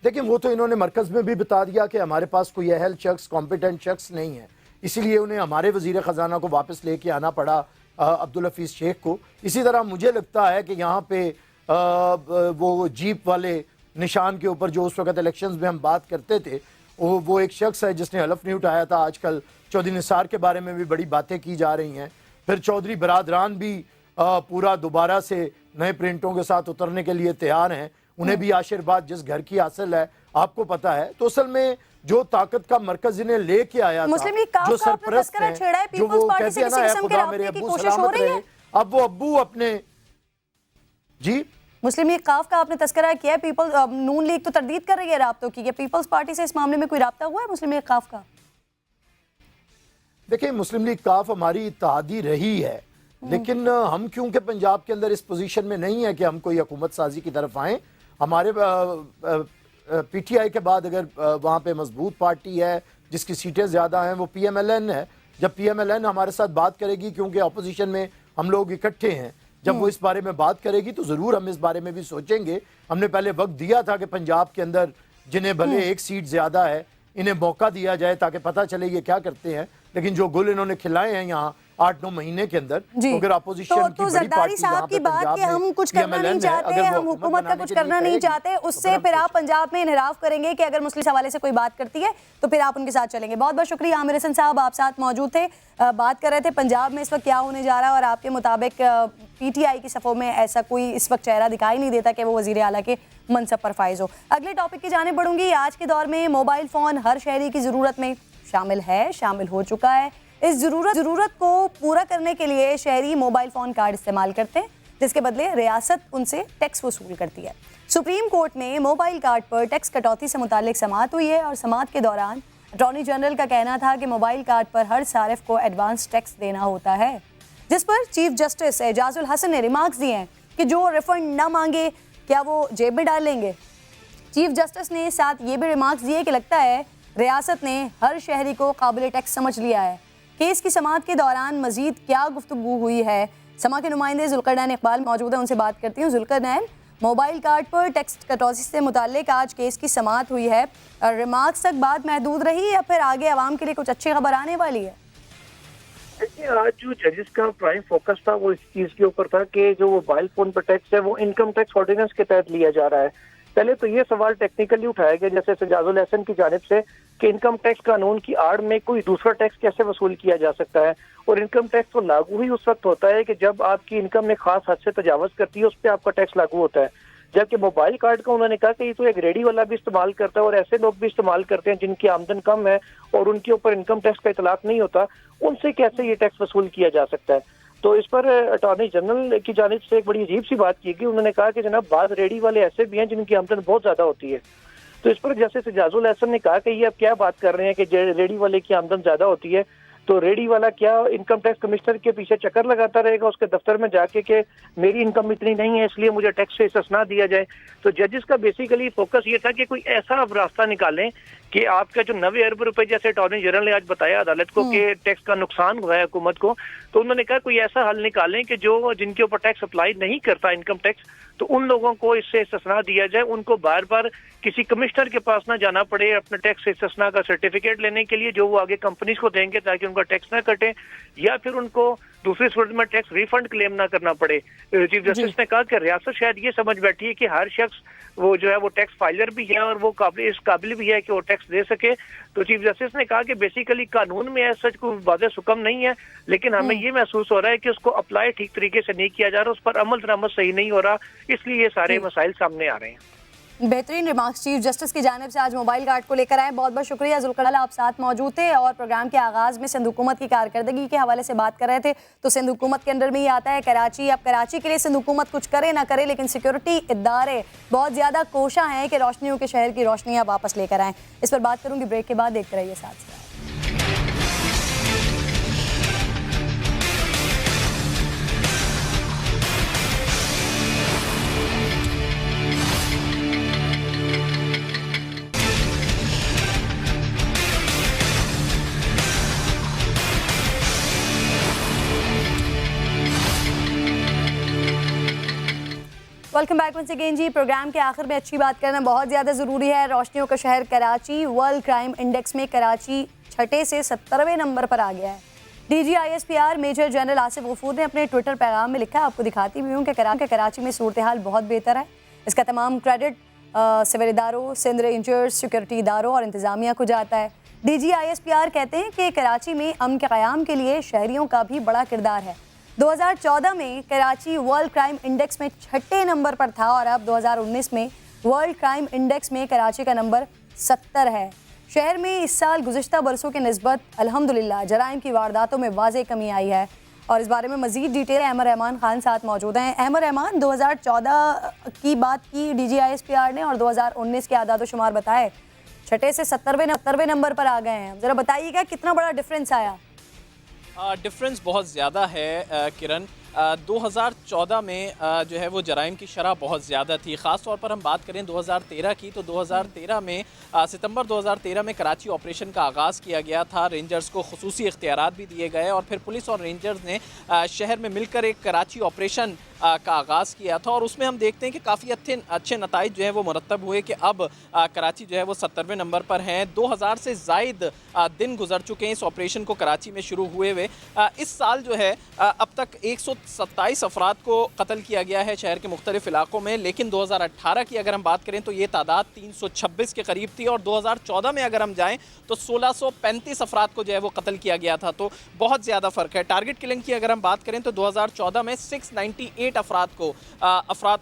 देखिए वो तो इन्होंने मरकज़ में भी बता दिया कि हमारे पास कोई अहल शख्स, कॉम्पिटेंट शख्स नहीं है, इसीलिए उन्हें हमारे वज़ीर ख़जाना को वापस लेके आना पड़ा, अब्दुल हफीज़ शेख को। इसी तरह मुझे लगता है कि यहाँ पे वो जीप वाले निशान के ऊपर जो उस वक्त इलेक्शंस में हम बात करते थे, वो एक शख्स है जिसने हलफ नहीं उठाया था। आजकल चौधरी निसार के बारे में भी बड़ी बातें की जा रही हैं। फिर चौधरी बरादरान भी पूरा दोबारा से नए प्रिंटों के साथ उतरने के लिए तैयार हैं। उन्हें भी आशीर्वाद जिस घर की हासिल है आपको पता है। तो असल में जो ताकत का मरकज इन्हें लेके आया था, जो सरपरस्त हैं, जो वो कहते हैं ना खुदा मेरे अब्बू सलामत रहे, अब वो अब्बू अपने जी मुस्लिम लीग काफ का आपने तस्करा किया है। पीपल नून लीग तो तरदीद कर रही है राब्तों की, पीपल्स पार्टी से इस मामले में कोई राब्ता हुआ है मुस्लिम लीग काफ का? देखिए मुस्लिम लीग काफ हमारी इत्तेहादी रही है, लेकिन हम क्योंकि पंजाब के अंदर इस पोजीशन में नहीं है कि हम कोई हुकूमत साजी की तरफ आएँ। हमारे पीटीआई के बाद अगर वहाँ पे मजबूत पार्टी है जिसकी सीटें ज़्यादा हैं वो PMLN है। जब PMLN हमारे साथ बात करेगी, क्योंकि अपोजिशन में हम लोग इकट्ठे हैं, जब वो इस बारे में बात करेगी तो ज़रूर हम इस बारे में भी सोचेंगे। हमने पहले वक्त दिया था कि पंजाब के अंदर जिन्हें भले एक सीट ज़्यादा है इन्हें मौका दिया जाए ताकि पता चले ये क्या करते हैं, लेकिन जो गुल इन्होंने खिलाए हैं यहाँ 8-9 महीने के अंदर, तो अगर अपोजिशन की बड़ी पार्टी साहब की बात कि हम कुछ करना नहीं चाहते, हम हुकूमत का कुछ करना नहीं चाहते, उससे फिर आप पंजाब में इनहराफ करेंगे कि अगर मुस्लिम हवाले से कोई बात करती है तो फिर आप उनके साथ चलेंगे। बहुत बहुत शुक्रिया आमिर हसन साहब, आप साथ मौजूद थे, बात कर रहे थे पंजाब में इस वक्त क्या होने जा रहा है और आपके मुताबिक पीटीआई की सफ़ों में ऐसा कोई इस वक्त चेहरा दिखाई नहीं देता कि वो वज़ीर आला के मनसब पर फाइज हो। अगले टॉपिक की जाने बढ़ूंगी। आज के दौर में मोबाइल फ़ोन हर शहरी की ज़रूरत में शामिल है, शामिल हो चुका है। इस ज़रूरत को पूरा करने के लिए शहरी मोबाइल फ़ोन कार्ड इस्तेमाल करते हैं, जिसके बदले रियासत उनसे टैक्स वसूल करती है। सुप्रीम कोर्ट में मोबाइल कार्ड पर टैक्स कटौती से मुतालिक समाअत हुई है और समाअत के दौरान अटॉर्नी जनरल का कहना था कि मोबाइल कार्ड पर हर सारिफ को एडवांस टैक्स देना होता है, जिस पर चीफ जस्टिस एजाजुल हसन ने रिमार्क्स दिए हैं कि जो रिफंड ना मांगे क्या वो जेब में डाल लेंगे। चीफ जस्टिस ने साथ ये भी रिमार्क्स दिए कि लगता है रियासत ने हर शहरी को काबिल टैक्स समझ लिया है। केस की समाअत के दौरान मजीद क्या गुफ्तगू हुई है, समा के नुमाइंदे जुल्करनैन इकबाल मौजूद है, उनसे बात करती हूँ। जुल्करनैन, मोबाइल कार्ड पर टैक्स कटौती से मुताल्लिक आज केस की समाअत हुई है, रिमार्क्स तक बात महदूद रही या फिर आगे आवाम के लिए कुछ अच्छी खबर आने वाली है? देखिए आज जो जजेस का प्राइम फोकस था वो इस चीज के ऊपर था कि जो मोबाइल फोन पर टैक्स है वो इनकम टैक्स ऑर्डिनेंस के तहत लिया जा रहा है। पहले तो ये सवाल टेक्निकली उठाया गया जैसे एजाजुल हसन की जानिब से कि इनकम टैक्स कानून की आड़ में कोई दूसरा टैक्स कैसे वसूल किया जा सकता है, और इनकम टैक्स तो लागू ही उस वक्त होता है कि जब आपकी इनकम में खास हद से तजावज करती है उस पर आपका टैक्स लागू होता है। जबकि मोबाइल कार्ड का उन्होंने कहा कि ये तो एक रेडी वाला भी इस्तेमाल करता है और ऐसे लोग भी इस्तेमाल करते हैं जिनकी आमदन कम है और उनके ऊपर इनकम टैक्स का इतलाक नहीं होता, उनसे कैसे ये टैक्स वसूल किया जा सकता है। तो इस पर अटॉर्नी जनरल की जानिब से एक बड़ी अजीब सी बात की गई। उन्होंने कहा कि जनाब बाद रेडी वाले ऐसे भी हैं जिनकी आमदन बहुत ज्यादा होती है। तो इस पर जैसे एजाजुल हसन ने कहा कि ये अब क्या बात कर रहे हैं कि रेडी वाले की आमदन ज्यादा होती है तो रेडी वाला क्या इनकम टैक्स कमिश्नर के पीछे चक्कर लगाता रहेगा उसके दफ्तर में जाके कि मेरी इनकम इतनी नहीं है इसलिए मुझे टैक्स से इस्तेस्ना दिया जाए। तो जजेस का बेसिकली फोकस ये था कि कोई ऐसा अब रास्ता निकालें कि आपका जो 90 अरब रुपए जैसे अटॉर्नी जनरल ने आज बताया अदालत को कि टैक्स का नुकसान हुआ है हुकूमत को, तो उन्होंने कहा कोई ऐसा हल निकालें कि जो जिनके ऊपर टैक्स अप्लाई नहीं करता इनकम टैक्स, तो उन लोगों को इससे इस्तेस्ना दिया जाए, उनको बार बार किसी कमिश्नर के पास ना जाना पड़े अपने टैक्स से इस्तेस्ना का सर्टिफिकेट लेने के लिए जो वो आगे कंपनीज को देंगे ताकि उनका टैक्स ना कटे, या फिर उनको दूसरी सूरत में टैक्स रिफंड क्लेम ना करना पड़े। चीफ जस्टिस ने कहा कि रियासत शायद ये समझ बैठी है कि हर शख्स वो जो है वो टैक्स फाइलर भी है और वो इस काबिल भी है कि वो टैक्स दे सके। तो चीफ जस्टिस ने कहा कि बेसिकली कानून में ऐसा सच कोई वाज़ेह हुक्म नहीं है, लेकिन हमें ये महसूस हो रहा है कि उसको अप्लाई ठीक तरीके से नहीं किया जा रहा, उस पर अमल दरामद सही नहीं हो रहा, इसलिए ये सारे मसाइल सामने आ रहे हैं। बेहतरीन रिमार्क्स चीफ जस्टिस की जानिब से आज मोबाइल कार्ड को लेकर आए, बहुत बहुत शुक्रिया। जुल्करनैन आप साथ मौजूद थे और प्रोग्राम के आगाज़ में सिंध हुकूमत की कारकर्दगी के हवाले से बात कर रहे थे। तो सिंध हुकूमत के अंडर में ही आता है कराची। अब कराची के लिए सिंध हुकूमत कुछ करे ना करे, लेकिन सिक्योरिटी इदारे बहुत ज़्यादा कोशा हैं कि रोशनियों के शहर की रोशनियाँ वापस लेकर आएँ। इस पर बात करूँगी ब्रेक के बाद, देखते रहिए साथ साथ। वेलकम बैक वंस अगेन जी। प्रोग्राम के आखिर में अच्छी बात करना बहुत ज़्यादा ज़रूरी है। रोशनियों का शहर कराची वर्ल्ड क्राइम इंडेक्स में कराची 6 से 17वें नंबर पर आ गया है। DGISPR major general Asif Ghafoor ने अपने ट्विटर पैगाम में लिखा, आपको दिखाती भी हूँ कि कराची में सूरत हाल बहुत बेहतर है। इसका तमाम क्रेडिट सिविल इदारों, सिंध रेंजर्स, सिक्योरिटी इदारों और इंतज़ामिया को जाता है। DGISPR कहते हैं कि कराची में अमन के क़याम के लिए शहरियों का भी बड़ा किरदार है। 2014 में कराची वर्ल्ड क्राइम इंडेक्स में 6 नंबर पर था और अब 2019 में वर्ल्ड क्राइम इंडेक्स में कराची का नंबर 70 है। शहर में इस साल गुज़िश्ता बरसों के निस्बत अल्हम्दुलिल्लाह जराइम की वारदातों में वाज़ेह कमी आई है। और इस बारे में मज़ीद डिटेल अहमद रहमान खान साथ मौजूद हैं। अहमद रहमान, 2014 की बात की DGISPR ने और 2019 के आदाद शुमार बताए, 6 से 17वें नंबर पर आ गए हैं। ज़रा बताइएगा कितना बड़ा डिफरेंस आया? डिफरेंस बहुत ज़्यादा है किरण। 2014 में जो है वो जराइम की शरह बहुत ज़्यादा थी। ख़ास तौर पर हम बात करें 2013 की, तो 2013 में सितंबर 2013 में कराची ऑपरेशन का आगाज़ किया गया था। रेंजर्स को खुसूसी इख्तियारात भी दिए गए और फिर पुलिस और रेंजर्स ने शहर में मिलकर एक कराची ऑपरेशन का आगाज़ किया था और उसमें हम देखते हैं कि काफ़ी अच्छे नताइज जो है वो मुरतब हुए कि अब कराची जो है वो 70वें नंबर पर हैं। 2000 से ज़ायद दिन गुजर चुके हैं इस ऑपरेशन को कराची में शुरू हुए हुए। इस साल जो है अब तक 127 अफराद को कत्ल किया गया है शहर के मुख्तलिफ इलाकों में, लेकिन 2018 की अगर हम बात करें तो ये तादाद 326 के करीब थी और 2014 में अगर हम जाएँ तो 1635 अफराद को जो है वो कत्ल किया गया था। तो बहुत ज़्यादा फ़र्क है। टारगेट किलिंग की अगर हम बात करें तो 2014 में 698 अफराद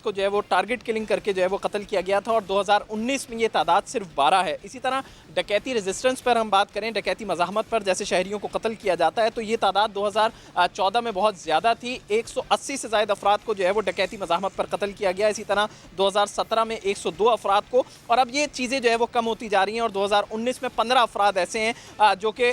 को जो है वो टारगेट किलिंग करके जो है वो कत्ल किया गया था और 2019 में ये तादाद सिर्फ 12 है। इसी तरह डकैती रेजिस्टेंस पर हम बात करें, डकैती मज़ाहमत पर जैसे शहरियों को कत्ल किया जाता है, तो ये तादाद 2014 में बहुत ज़्यादा थी। 180 से ज़ायद अफराद को जो है वो डकैती मज़ाहमत पर कत्ल किया गया। इसी तरह 2017 में 102 अफराद को, और अब ये चीज़ें जो है वो कम होती जा रही हैं और 2019 में 15 अफराद ऐसे हैं जो कि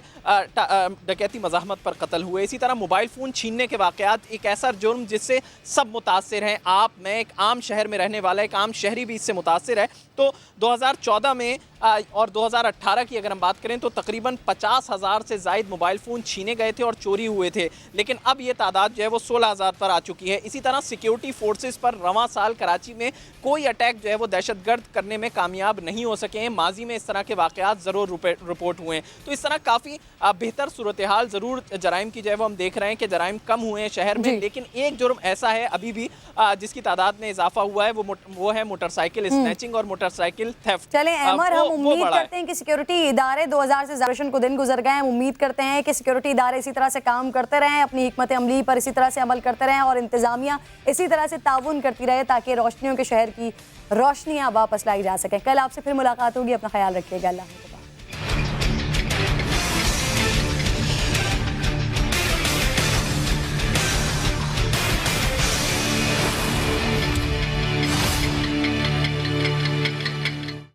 डकैती मज़ाहमत पर कत्ल हुए। इसी तरह मोबाइल फ़ोन छीनने के वाक़यात एक ऐसा जुर्म जिससे सब मुतासिर हैं। आप, मैं, एक आम शहर में रहने वाला एक आम शहरी भी इससे मुतासिर है। तो 2014 में और 2018 की अगर हम बात करें तो तकरीबन 50,000 से ज़ायद मोबाइल फ़ोन छीने गए थे और चोरी हुए थे, लेकिन अब ये तादाद जो है वो 16,000 पर आ चुकी है। इसी तरह सिक्योरिटी फोर्सेस पर रवां साल कराची में कोई अटैक जो है वो दहशतगर्द करने में कामयाब नहीं हो सके हैं। माजी में इस तरह के वाक़यात ज़रूर रिपोर्ट हुए हैं। तो इस तरह काफ़ी बेहतर सूरत हाल ज़रूर जराइम की जो है वो हम देख रहे हैं कि जराइम कम हुए हैं शहर में, लेकिन एक जुर्म ऐसा है अभी भी जिसकी तादाद में इजाफा हुआ है, वो है मोटरसाइकिल स्नैचिंग और मोटरसाइकिल थेफ्ट। चलें अमर, हम उम्मीद करते हैं कि सिक्योरिटी इदारे 2000 से ज़्यादा को दिन गुजर गए हैं। उम्मीद करते हैं कि सिक्योरिटी इदारे इसी तरह से काम करते रहें, अपनी हिकमत अमली पर इसी तरह से अमल करते रहें और इंतज़ामिया इसी तरह से ताउन करती रहे ताकि रोशनियों के शहर की रोशनियाँ वापस लाई जा सकें। कल आपसे फिर मुलाकात होगी। अपना ख्याल रखिएगा। अल्लाह।